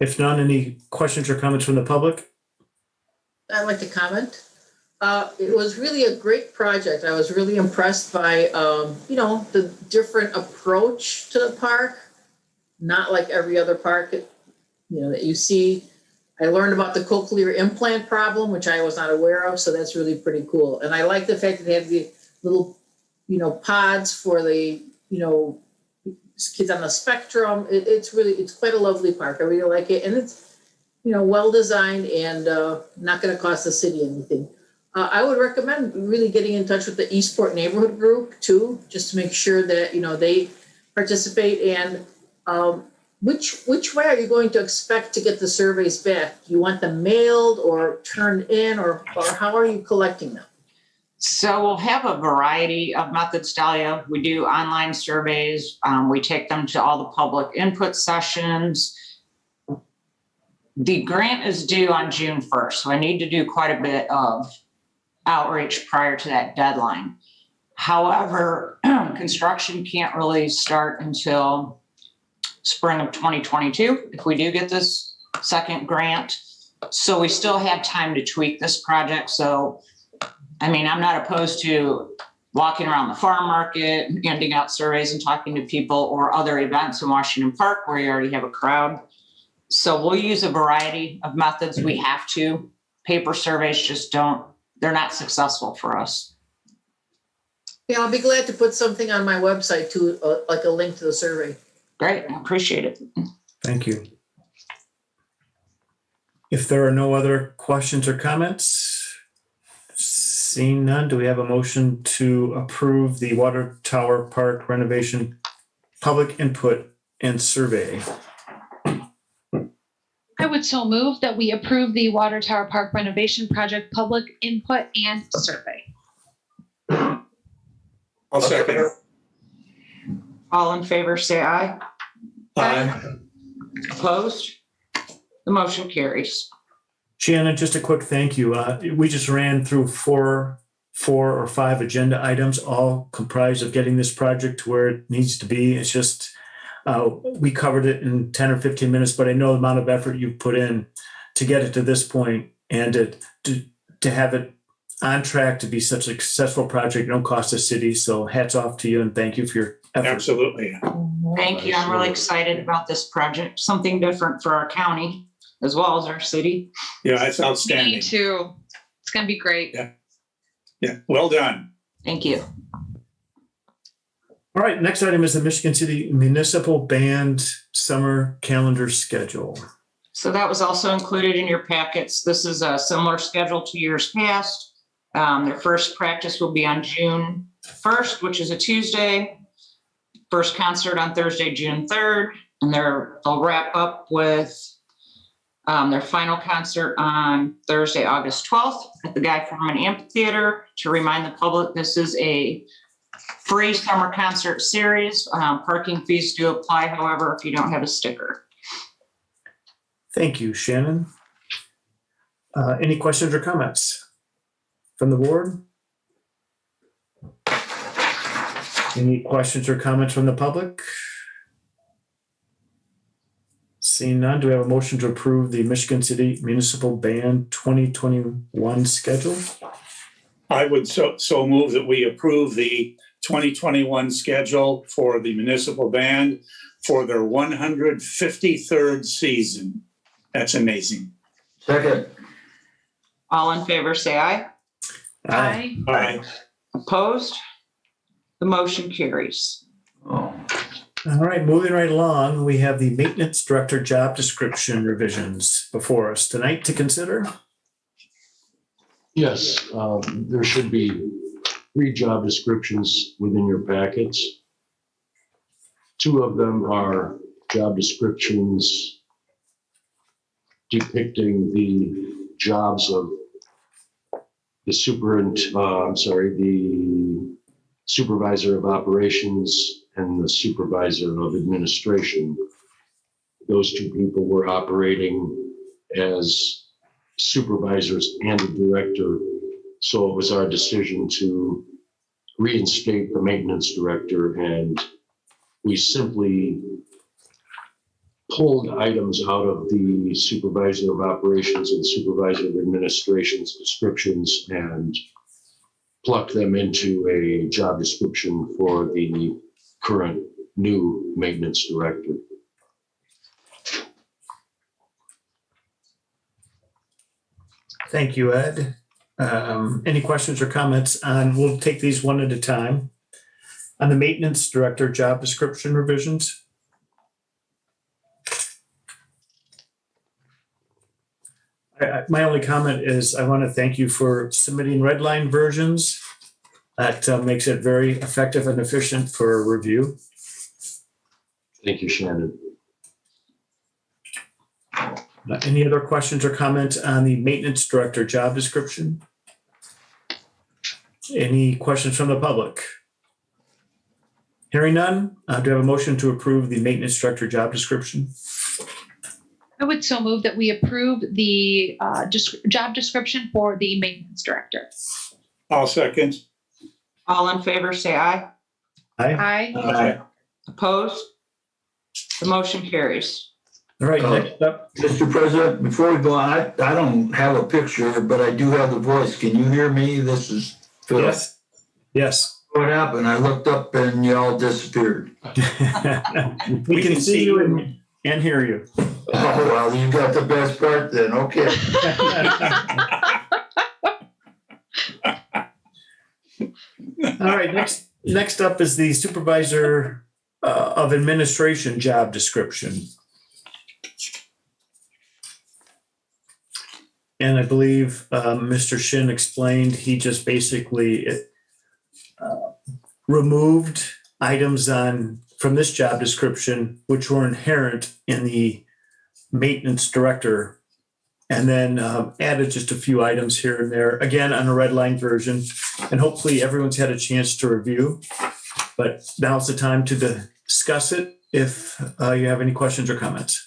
If none, any questions or comments from the public? I'd like to comment. It was really a great project. I was really impressed by, the different approach to the park. Not like every other park, that you see. I learned about the cochlear implant problem, which I was not aware of. So that's really pretty cool. And I like the fact that they have the little, pods for the, kids on the spectrum. It's quite a lovely park. I really like it. And it's, well designed and not going to cost the city anything. I would recommend really getting in touch with the Eastport neighborhood group too, just to make sure that, they participate. And which way are you going to expect to get the surveys back? Do you want them mailed or turned in or how are you collecting them? So we'll have a variety of methods, Dahlia. We do online surveys. We take them to all the public input sessions. The grant is due on June 1st, so I need to do quite a bit of outreach prior to that deadline. However, construction can't really start until spring of 2022 if we do get this second grant. So we still have time to tweak this project. So, I'm not opposed to walking around the farm market, handing out surveys and talking to people or other events in Washington Park where you already have a crowd. So we'll use a variety of methods. We have to. Paper surveys just they're not successful for us. Yeah, I'll be glad to put something on my website too, like a link to the survey. Great, I appreciate it. Thank you. If there are no other questions or comments, seeing none, do we have a motion to approve the Water Tower Park renovation public input and survey? I would so move that we approve the Water Tower Park renovation project public input and survey. I'll second it. All in favor, say aye. Aye. Opposed? The motion carries. Shannon, just a quick thank you. We just ran through four or five agenda items, all comprised of getting this project to where it needs to be. It's just, we covered it in 10 or 15 minutes, but I know the amount of effort you've put in to get it to this point and to have it on track to be such a successful project, no cost the city. So hats off to you and thank you for your effort. Absolutely. Thank you. I'm really excited about this project. Something different for our county as well as our city. Yeah, it's Me outstanding. too. It's going to be great. Yeah, well done. Thank you. All right, next item is the Michigan City Municipal Band Summer Calendar Schedule. So that was also included in your packets. This is a similar schedule to years past. Their first practice will be on June 1st, which is a Tuesday. First concert on Thursday, June 3rd. And they'll wrap up with their final concert on Thursday, August 12th at the Guy Foreman Amphitheater. To remind the public, this is a free summer concert series. Parking fees do apply, however, if you don't have a sticker. Thank you, Shannon. Any questions or comments from the board? Any questions or comments from the public? Seeing none, do we have a motion to approve the Michigan City Municipal Band 2021 schedule? I would so move that we approve the 2021 schedule for the municipal band for their 153rd season. That's amazing. Second. All in favor, say aye. Aye. Aye. Opposed? The motion carries. Oh. All right, moving right along, we have the maintenance director job description revisions before us tonight to consider. Yes, there should be 3 job descriptions within your packets. 2 of them are job descriptions depicting the jobs of the supervisor of operations and the supervisor of administration. Those 2 people were operating as supervisors and a director. So it was our decision to reinstate the maintenance director, and we simply pulled items out of the supervisor of operations and supervisor of administration's descriptions and plucked them into a job description for the current new maintenance director. Thank you, Ed. Any questions or comments on, we'll take these one at a time. On the maintenance director job description revisions. My only comment is I want to thank you for submitting red line versions. That makes it very effective and efficient for review. Thank you, Shannon. Any other questions or comments on the maintenance director job description? Any questions from the public? Hearing none, do I have a motion to approve the maintenance director job description? I would so move that we approve the job description for the maintenance director. I'll second. All in favor, say aye. Aye. Aye. Opposed? The motion carries. All right, next up. Mr. President, before we go on, I don't have a picture, but I do have the voice. Can you hear me? This is Phil. Yes. Yes. What happened? I looked up and y'all disappeared. We can see you and hear you. Oh, well, you got the best part then. Okay. All right, next up is the supervisor of administration job description. And I believe Mr. Shin explained he just basically removed items from this job description which were inherent in the maintenance director, and then added just a few items here and there, again on a red line version. And hopefully everyone's had a chance to review, but now's the time to discuss it if you have any questions or comments.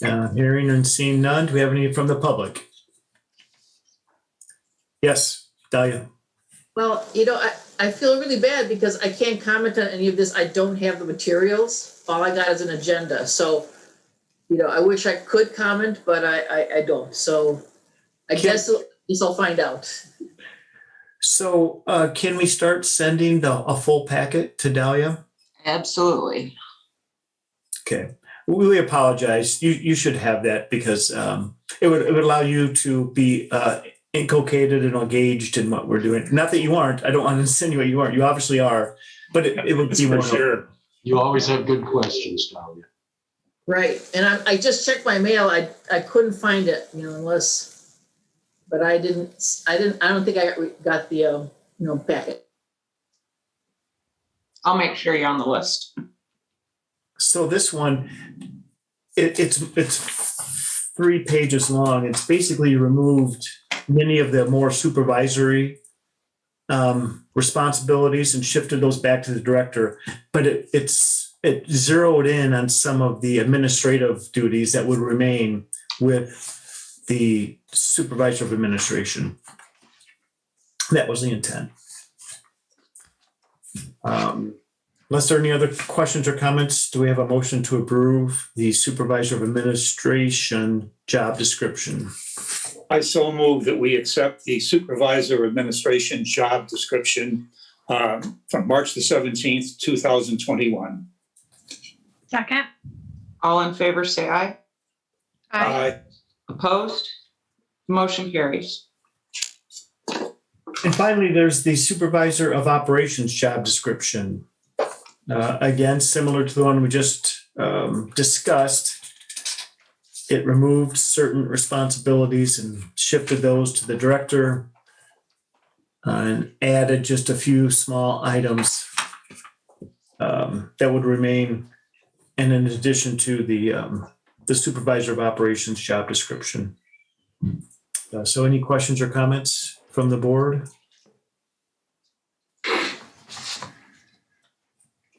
Hearing and seeing none. Do we have any from the public? Yes, Dahlia. Well, I feel really bad because I can't comment on any of this. I don't have the materials. All I got is an agenda. So, I wish I could comment, but I don't. So I guess I'll find out. So can we start sending a full packet to Dahlia? Absolutely. Okay. We apologize. You should have that because it would allow you to be inculcated and engaged in what we're doing. Not that you aren't. I don't want to insinuate you aren't. You obviously are. But it would be For more sure. You always have good questions, Dahlia. Right. And I just checked my mail. I couldn't find it, unless, but I don't think I got the, packet. I'll make sure you're on the list. So this one, it's 3 pages long. It's basically removed many of the more supervisory responsibilities and shifted those back to the director. But it zeroed in on some of the administrative duties that would remain with the supervisor of administration. That was the intent. Unless there are any other questions or comments, do we have a motion to approve the supervisor of administration job description? I so move that we accept the supervisor administration job description from March the 17th, 2021. Second. All in favor, say aye. Aye. Opposed? Motion carries. And finally, there's the supervisor of operations job description. Again, similar to the one we just discussed, it removed certain responsibilities and shifted those to the director and added just a few small items that would remain, and in addition to the supervisor of operations job description. So any questions or comments from the board?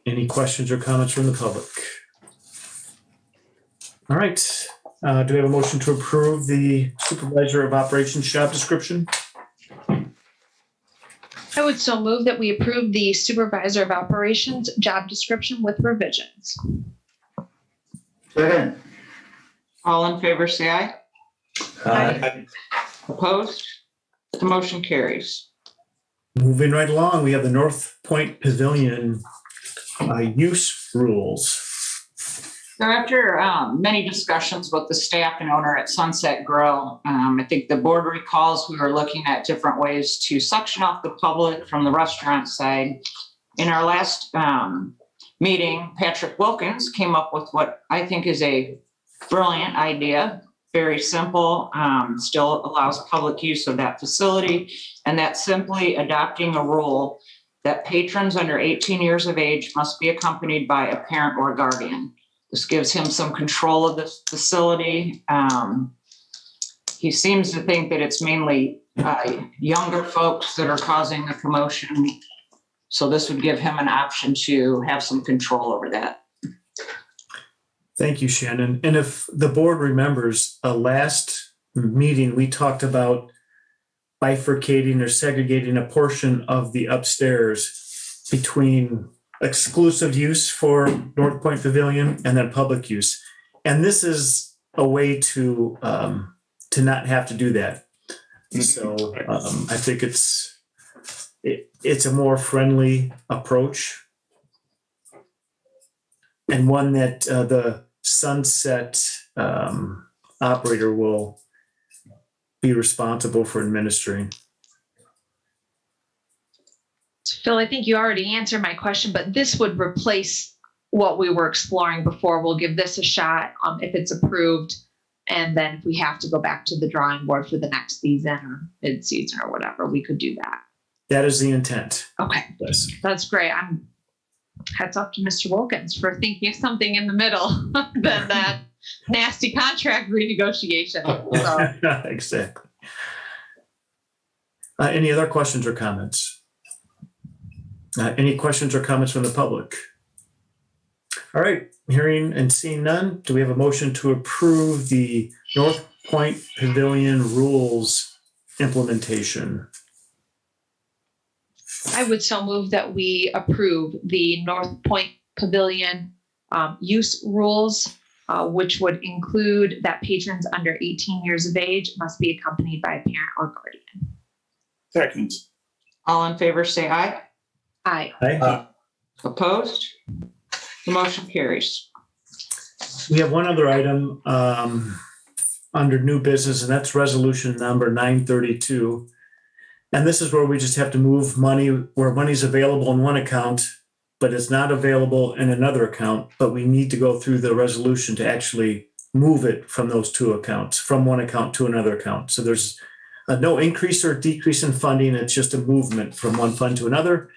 Any questions or comments from the public? All right. Do we have a motion to approve the supervisor of operations job description? I would so move that we approve the supervisor of operations job description with revisions. Second. All in favor, say aye. Aye. Opposed? The motion carries. Moving right along, we have the North Point Pavilion use rules. So after many discussions with the staff and owner at Sunset Grill, I think the board recalls we were looking at different ways to suction off the public from the restaurant side. In our last meeting, Patrick Wilkins came up with what I think is a brilliant idea, very simple, still allows public use of that facility, and that's simply adopting a rule that patrons under 18 years of age must be accompanied by a parent or guardian. This gives him some control of the facility. He seems to think that it's mainly younger folks that are causing the commotion. So this would give him an option to have some control over that. Thank you, Shannon. And if the board remembers, last meeting, we talked about bifurcating or segregating a portion of the upstairs between exclusive use for North Point Pavilion and then public use. And this is a way to not have to do that. So I think it's a more friendly approach, and one that the Sunset operator will be responsible for administering. Phil, I think you already answered my question, but this would replace what we were exploring before. We'll give this a shot if it's approved. And then if we have to go back to the drawing board for the next season or mid-season or whatever, we could do that. That is the intent. Okay, Yes. that's great. Hats off to Mr. Wilkins for thinking of something in the middle than that nasty contract renegotiation. So. Exactly. Any other questions or comments? Any questions or comments from the public? All right, hearing and seeing none, do we have a motion to approve the North Point Pavilion rules implementation? I would so move that we approve the North Point Pavilion use rules, which would include that patrons under 18 years of age must be accompanied by a parent or guardian. Second. All in favor, say aye. Aye. Aye. Opposed? The motion carries. We have one other item under new business, and that's resolution number 932. And this is where we just have to move money where money's available in one account, but it's not available in another account. But we need to go through the resolution to actually move it from those two accounts, from one account to another account. So there's no increase or decrease in funding. It's just a movement from one fund to another.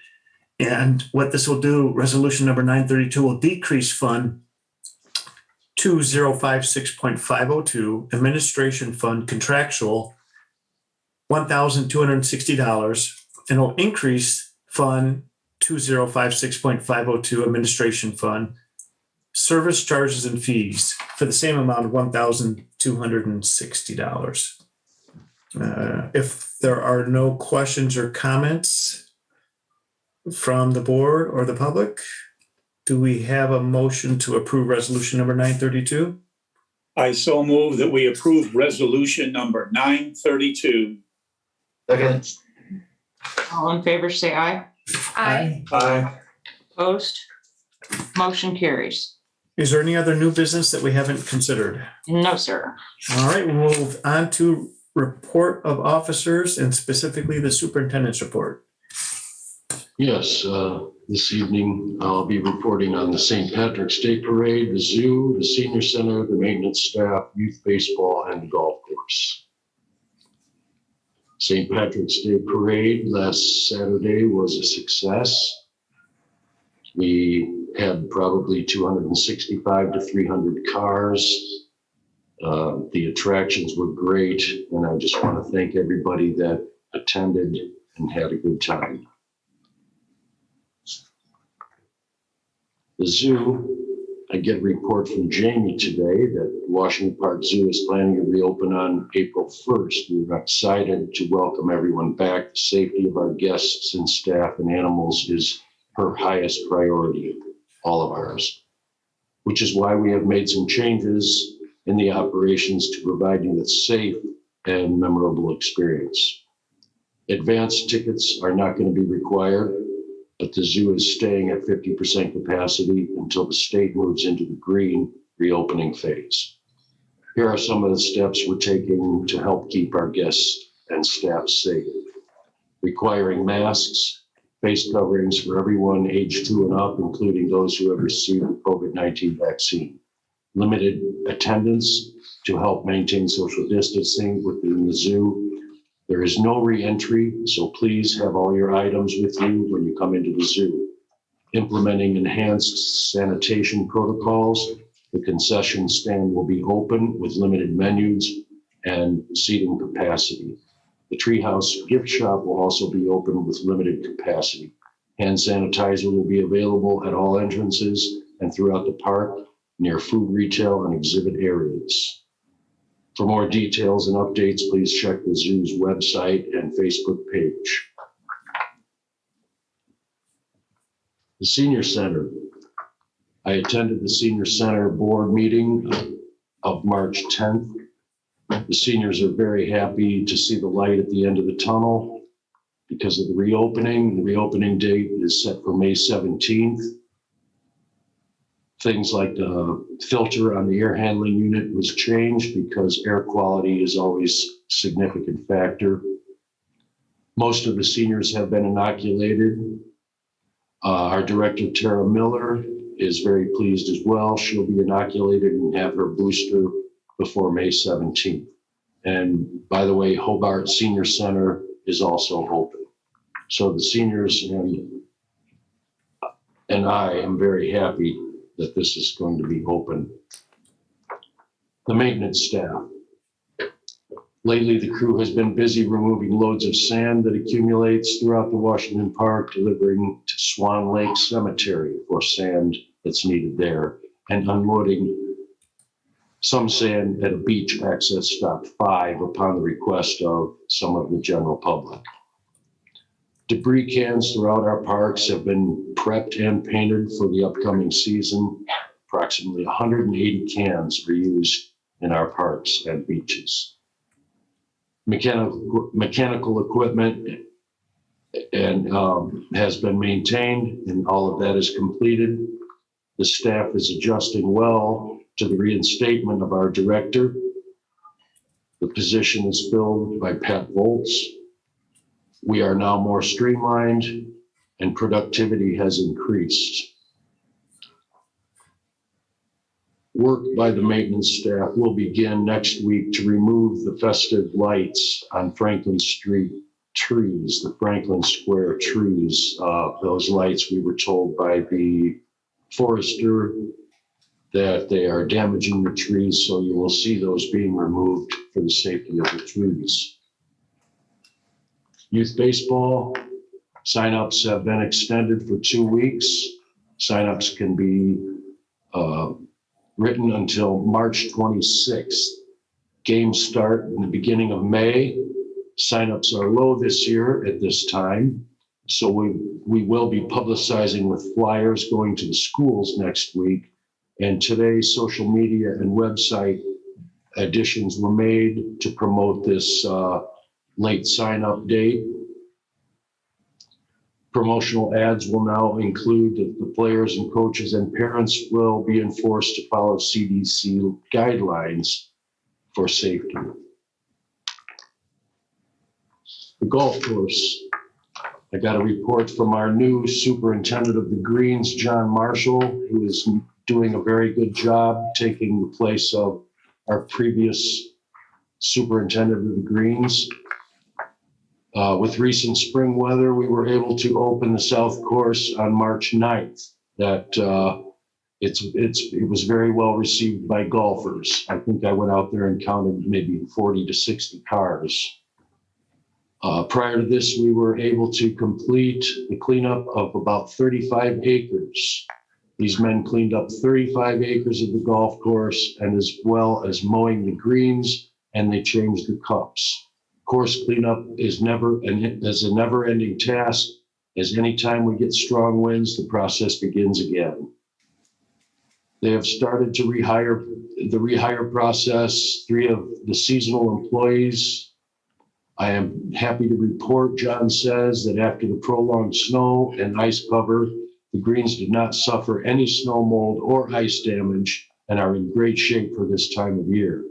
And what this will do, resolution number 932 will decrease fund 2056.502, administration fund contractual, $1,260, and will increase fund 2056.502, administration fund, service charges and fees for the same amount of $1,260. If there are no questions or comments from the board or the public, do we have a motion to approve resolution number 932? I so move that we approve resolution number 932. Second. All in favor, say aye. Aye. Aye. Opposed? Motion carries. Is there any other new business that we haven't considered? No, sir. All right, we'll move on to report of officers and specifically the superintendent's report. Yes, this evening I'll be reporting on the St. Patrick's Day Parade, the zoo, the senior center, the maintenance staff, youth baseball, and the golf course. St. Patrick's Day Parade last Saturday was a success. We had probably 265 to 300 cars. The attractions were great, and I just want to thank everybody that attended and had a good time. The zoo, I get a report from Jamie today that Washington Park Zoo is planning to reopen on April 1st. We're excited to welcome everyone back. The safety of our guests and staff and animals is her highest priority, all of ours, which is why we have made some changes in the operations to providing a safe and memorable experience. Advanced tickets are not going to be required, but the zoo is staying at 50% capacity until the state moves into the green reopening phase. Here are some of the steps we're taking to help keep our guests and staff safe. Requiring masks, face coverings for everyone age 2 and up, including those who have received the COVID-19 vaccine. Limited attendance to help maintain social distancing within the zoo. There is no re-entry, so please have all your items with you when you come into the zoo. Implementing enhanced sanitation protocols. The concession stand will be open with limited menus and seating capacity. The Treehouse gift shop will also be open with limited capacity. Hand sanitizer will be available at all entrances and throughout the park, near food retail and exhibit areas. For more details and updates, please check the zoo's website and Facebook page. The Senior Center. I attended the Senior Center board meeting of March 10th. The seniors are very happy to see the light at the end of the tunnel because of the reopening. The reopening date is set for May 17th. Things like the filter on the air handling unit was changed because air quality is always a significant factor. Most of the seniors have been inoculated. Our director, Tara Miller, is very pleased as well. She'll be inoculated and have her booster before May 17th. And by the way, Hobart Senior Center is also open. So the seniors and I am very happy that this is going to be open. The maintenance staff. Lately, the crew has been busy removing loads of sand that accumulates throughout the Washington Park, delivering to Swan Lake Cemetery for sand that's needed there, and unloading some sand at a beach access stop 5 upon the request of some of the general public. Debris cans throughout our parks have been prepped and painted for the upcoming season. Approximately 180 cans are used in our parks and beaches. Mechanical equipment and has been maintained, and all of that is completed. The staff is adjusting well to the reinstatement of our director. The position is filled by Pat Volz. We are now more streamlined and productivity has increased. Work by the maintenance staff will begin next week to remove the festive lights on Franklin Street trees, the Franklin Square trees. Those lights, we were told by the forester that they are damaging the trees, so you will see those being removed for the safety of the trees. Youth baseball signups have been extended for 2 weeks. Signups can be written until March 26th. Games start in the beginning of May. Signups are low this year at this time, so we will be publicizing with flyers going to the schools next week. And today, social media and website additions were made to promote this late sign-up date. Promotional ads will now include that the players and coaches and parents will be enforced to follow CDC guidelines for safety. The golf course. I got a report from our new superintendent of the greens, John Marshall, who is doing a very good job taking the place of our previous superintendent of the greens. With recent spring weather, we were able to open the South Course on March 9th. It was very well received by golfers. I think I went out there and counted maybe 40 to 60 cars. Prior to this, we were able to complete the cleanup of about 35 acres. These men cleaned up 35 acres of the golf course, and as well as mowing the greens, and they changed the cups. Course cleanup is a never-ending task, as anytime we get strong winds, the process begins again. They have started to rehire process 3 of the seasonal employees. I am happy to report, John says, that after the prolonged snow and ice cover, the greens did not suffer any snow mold or ice damage and are in great shape for this time of year.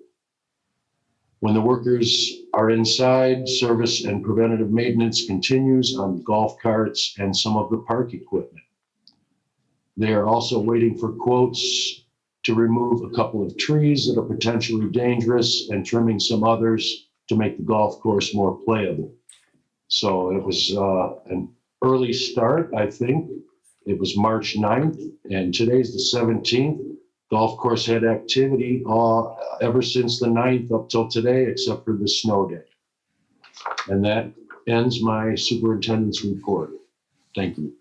When the workers are inside, service and preventative maintenance continues on golf carts and some of the park equipment. They are also waiting for quotes to remove a couple of trees that are potentially dangerous and trimming some others to make the golf course more playable. So it was an early start, I think. It was March 9th, and today's the 17th. Golf course had activity ever since the 9th up till today, except for the snow day. And that ends my superintendent's report. Thank you.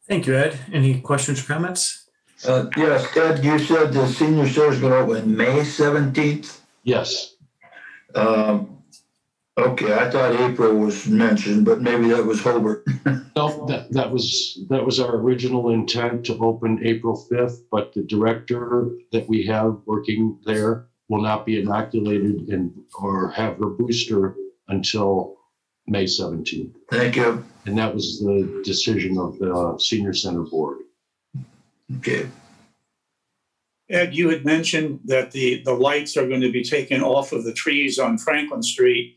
Thank you, Ed. Any questions or comments? Yes, Ed, you said the senior center is going to open May 17th? Yes. Okay, I thought April was mentioned, but maybe that was Hobart. No, that was our original intent to open April 5th, but the director that we have working there will not be inoculated or have her booster until May 17th. Thank you. And that was the decision of the senior center board. Okay. Ed, you had mentioned that the lights are going to be taken off of the trees on Franklin Street.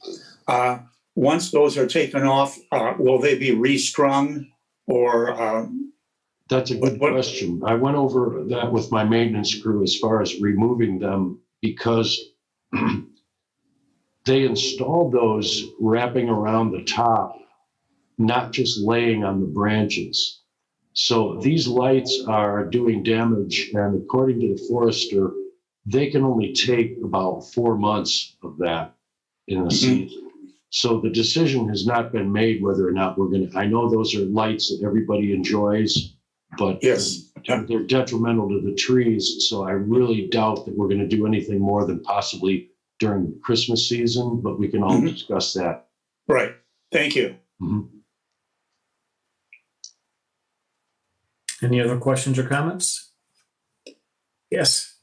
Once those are taken off, will they be restrung or? That's a good question. I went over that with my maintenance crew as far as removing them because they installed those wrapping around the top, not just laying on the branches. So these lights are doing damage, and according to the forester, they can only take about 4 months of that in a season. So the decision has not been made whether or not we're going to, I know those are lights that everybody enjoys, but yes, They're detrimental to the trees, so I really doubt that we're going to do anything more than possibly during the Christmas season, but we can all discuss that. Right. Thank you. Any other questions or comments? Yes.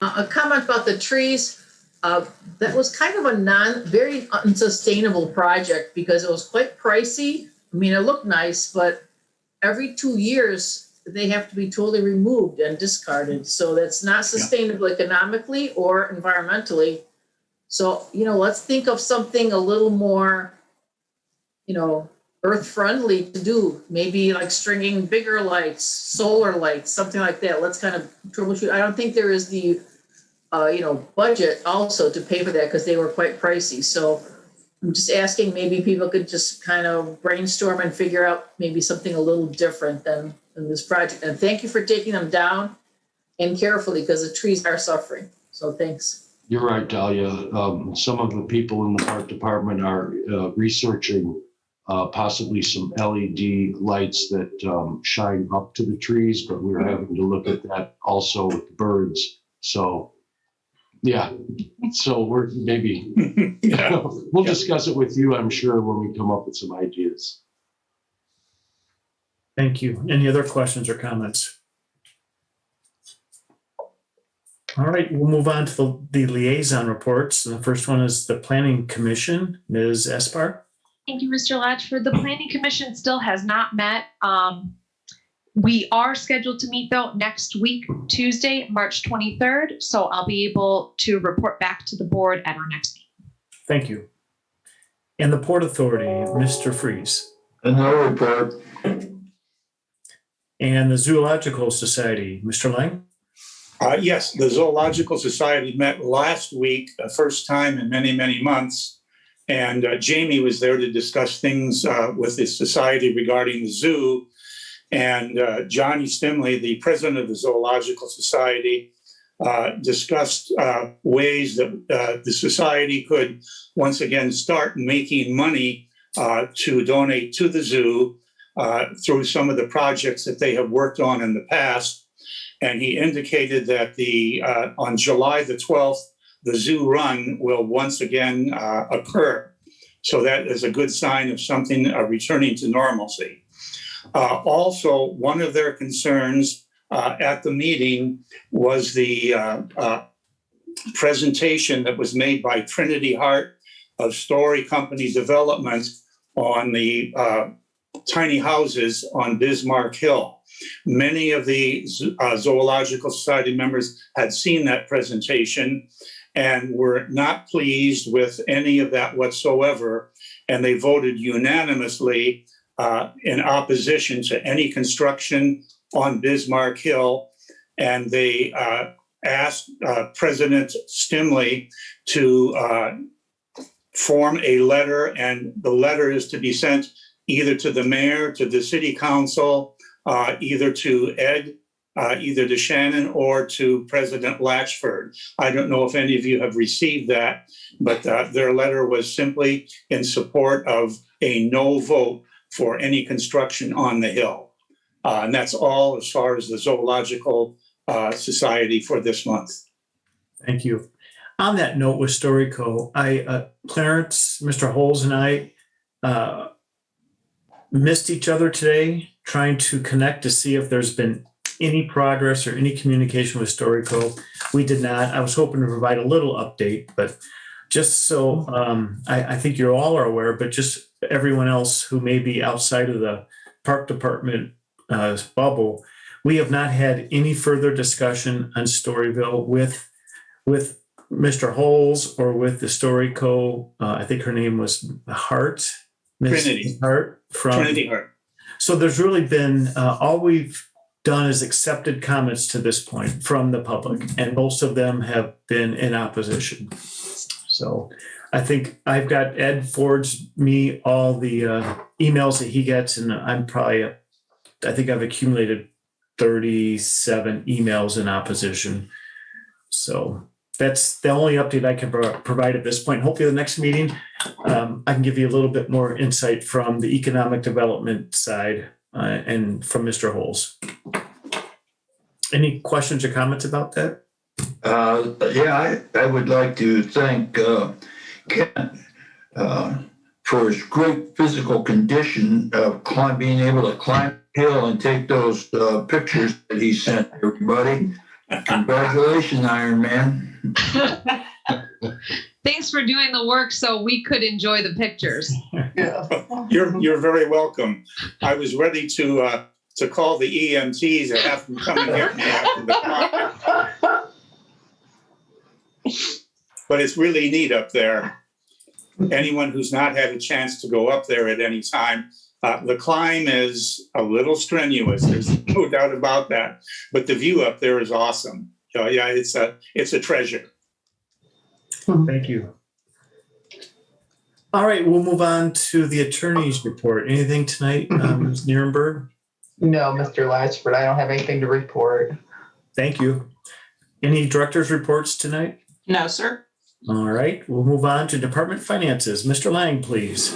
A comment about the trees. That was kind of a very unsustainable project because it was quite pricey. I mean, it looked nice, but every 2 years they have to be totally removed and discarded. So that's not sustainable economically or environmentally. So, let's think of something a little more, earth friendly to do. Maybe like stringing bigger lights, solar lights, something like that. Let's kind of troubleshoot. I don't think there is the budget also to pay for that because they were quite pricey. So I'm just asking, maybe people could just kind of brainstorm and figure out maybe something a little different than this project. And thank you for taking them down and carefully because the trees are suffering. So thanks. You're right, Dahlia. Some of the people in the park department are researching possibly some LED lights that shine up to the trees, but we're having to look at that also with the birds. So yeah, so we're maybe, we'll discuss it with you, I'm sure, when we come up with some ideas. Thank you. Any other questions or comments? All right, we'll move on to the liaison reports. And the first one is the Planning Commission. Ms. Espar. Thank you, Mr. Latchford. The Planning Commission still has not met. We are scheduled to meet, though, next week, Tuesday, March 23rd. So I'll be able to report back to the board at our next meeting. Thank you. And the Port Authority, Mr. Freeze. No report. And the Zoological Society, Mr. Lang. Yes, the Zoological Society met last week, the first time in many, many months. And Jamie was there to discuss things with the society regarding the zoo. And Johnny Stimley, the president of the Zoological Society, discussed ways that the society could once again start making money to donate to the zoo through some of the projects that they have worked on in the past. And he indicated that on July the 12th, the zoo run will once again occur. So that is a good sign of something returning to normalcy. Also, one of their concerns at the meeting was the presentation that was made by Trinity Hart of Story Company Development on the tiny houses on Bismarck Hill. Many of the Zoological Society members had seen that presentation and were not pleased with any of that whatsoever, and they voted unanimously in opposition to any construction on Bismarck Hill. And they asked President Stimley to form a letter, and the letter is to be sent either to the mayor, to the city council, either to Ed, either to Shannon or to President Latchford. I don't know if any of you have received that, but their letter was simply in support of a no vote for any construction on the hill. And that's all as far as the Zoological Society for this month. Thank you. On that note with Storyco, Clarence, Mr. Holes and I missed each other today trying to connect to see if there's been any progress or any communication with Storyco. We did not. I was hoping to provide a little update, but just so I think you all are aware, but just everyone else who may be outside of the park department bubble, we have not had any further discussion on Storyville with Mr. Holes or with the Storyco. I think her name was Hart. Trinity Hart from Trinity Hart. So So there's really been all we've done is accepted comments to this point from the public, and most of them have been in opposition. So I think I've got Ed forwards me all the emails that he gets, and I think I've accumulated 37 emails in opposition. So that's the only update I can provide at this point. Hopefully the next meeting, I can give you a little bit more insight from the economic development side and from Mr. Holes. Any questions or comments about that? Yeah, I would like to thank Ken for his great physical condition of being able to climb the hill and take those pictures that he sent everybody. Congratulations, Iron Man. Thanks for doing the work so we could enjoy the pictures. You're very welcome. I was ready to call the EMTs and have them come and get me after the climb. But it's really neat up there. Anyone who's not had a chance to go up there at any time, the climb is a little strenuous. There's no doubt about that. But the view up there is awesome. So yeah, it's a treasure. Thank you. All right, we'll move on to the attorney's report. Anything tonight, Ms. Nierenberg? No, Mr. Latchford, I don't have anything to report. Thank you. Any director's reports tonight? No, sir. All right, we'll move on to department finances. Mr. Lang, please.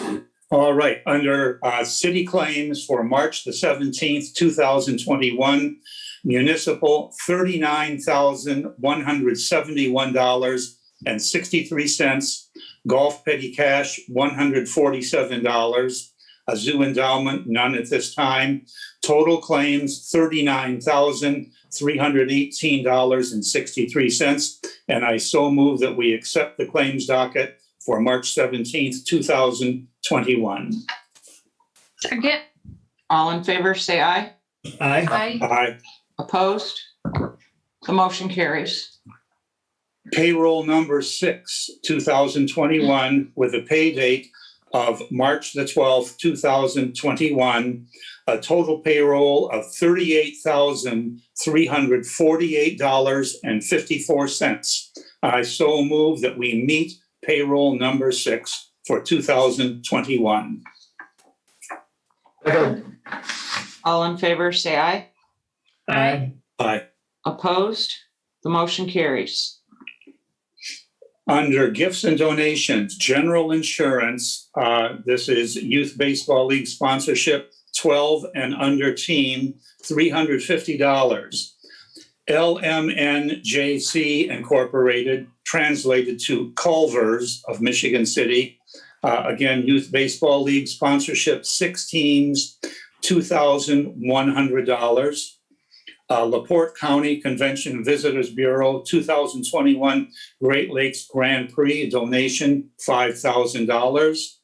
All right, under city claims for March the 17th, 2021, municipal, $39,171.63. Golf petty cash, $147. A zoo endowment, none at this time. Total claims, $39,318.63. And I so move that we accept the claims docket for March 17th, 2021. Second. All in favor, say aye. Aye. Aye. Aye. Opposed? The motion carries. Payroll number 6, 2021, with a pay date of March the 12th, 2021, a total payroll of $38,348.54. I so move that we meet payroll number 6 for 2021. All in favor, say aye. Aye. Aye. Opposed? The motion carries. Under gifts and donations, general insurance, this is Youth Baseball League sponsorship, 12 and under team, $350. LMNJC Incorporated, translated to Culvers of Michigan City. Again, Youth Baseball League sponsorship, 6 teams, $2,100. LaPorte County Convention and Visitors Bureau 2021 Great Lakes Grand Prix donation, $5,000.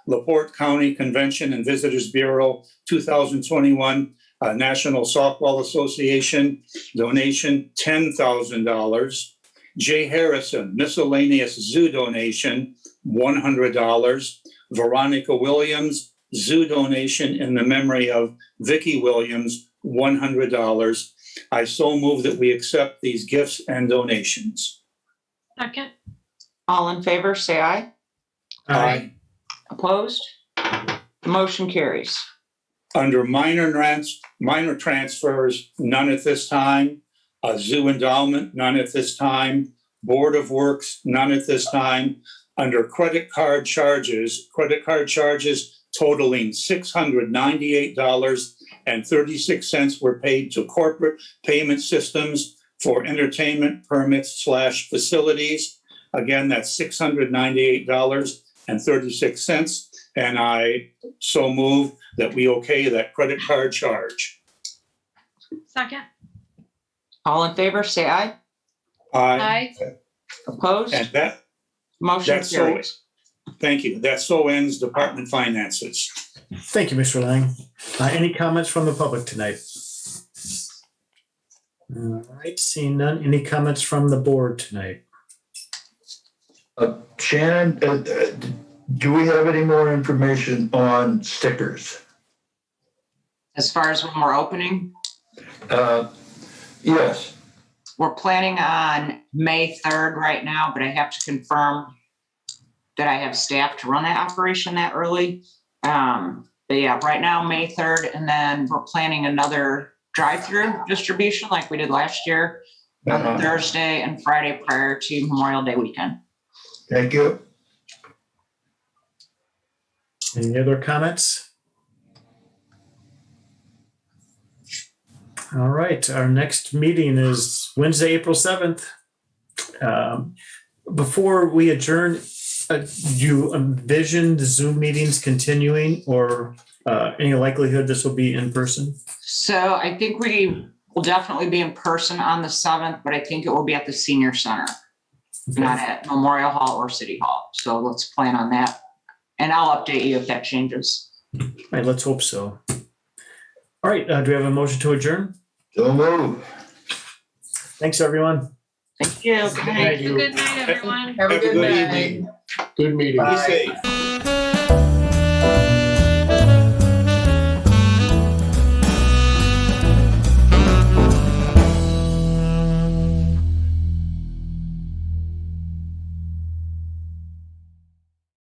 LaPorte County Convention and Visitors Bureau 2021 National Softball Association donation, $10,000. J. Harrison Miscellaneous Zoo donation, $100. Veronica Williams Zoo donation in the memory of Vicki Williams, $100. I so move that we accept these gifts and donations. Second. All in favor, say aye. Aye. Opposed? The motion carries. Under minor transfers, none at this time. A zoo endowment, none at this time. Board of Works, none at this time. Under credit card charges totaling $698.36 were paid to corporate payment systems for entertainment permits / facilities. Again, that's $698.36. And I so move that we okay that credit card charge. Second. All in favor, say aye. Aye. Opposed? And that Motion that's so, carries. thank you. That so ends department finances. Thank you, Mr. Lang. Any comments from the public tonight? All right, seeing none. Any comments from the board tonight? Shannon, do we have any more information on stickers? As far as when we're opening, Yes. we're planning on May 3rd right now, but I have to confirm that I have staff to run that operation that early. But yeah, right now, May 3rd, and then we're planning another drive-through distribution like we did last year on Thursday and Friday prior to Memorial Day weekend. Thank you. Any other comments? All right, our next meeting is Wednesday, April 7th. Before we adjourn, do you envision the Zoom meetings continuing or any likelihood this will be in person? So I think we will definitely be in person on the 7th, but I think it will be at the senior center, not at Memorial Hall or City Hall. So let's plan on that. And I'll update you if that changes. All right, let's hope so. All right, do we have a motion to adjourn? So move. Thanks, everyone. Thank you. Good night. Good night, everyone. Have a good night. Good meeting. Bye. Be safe.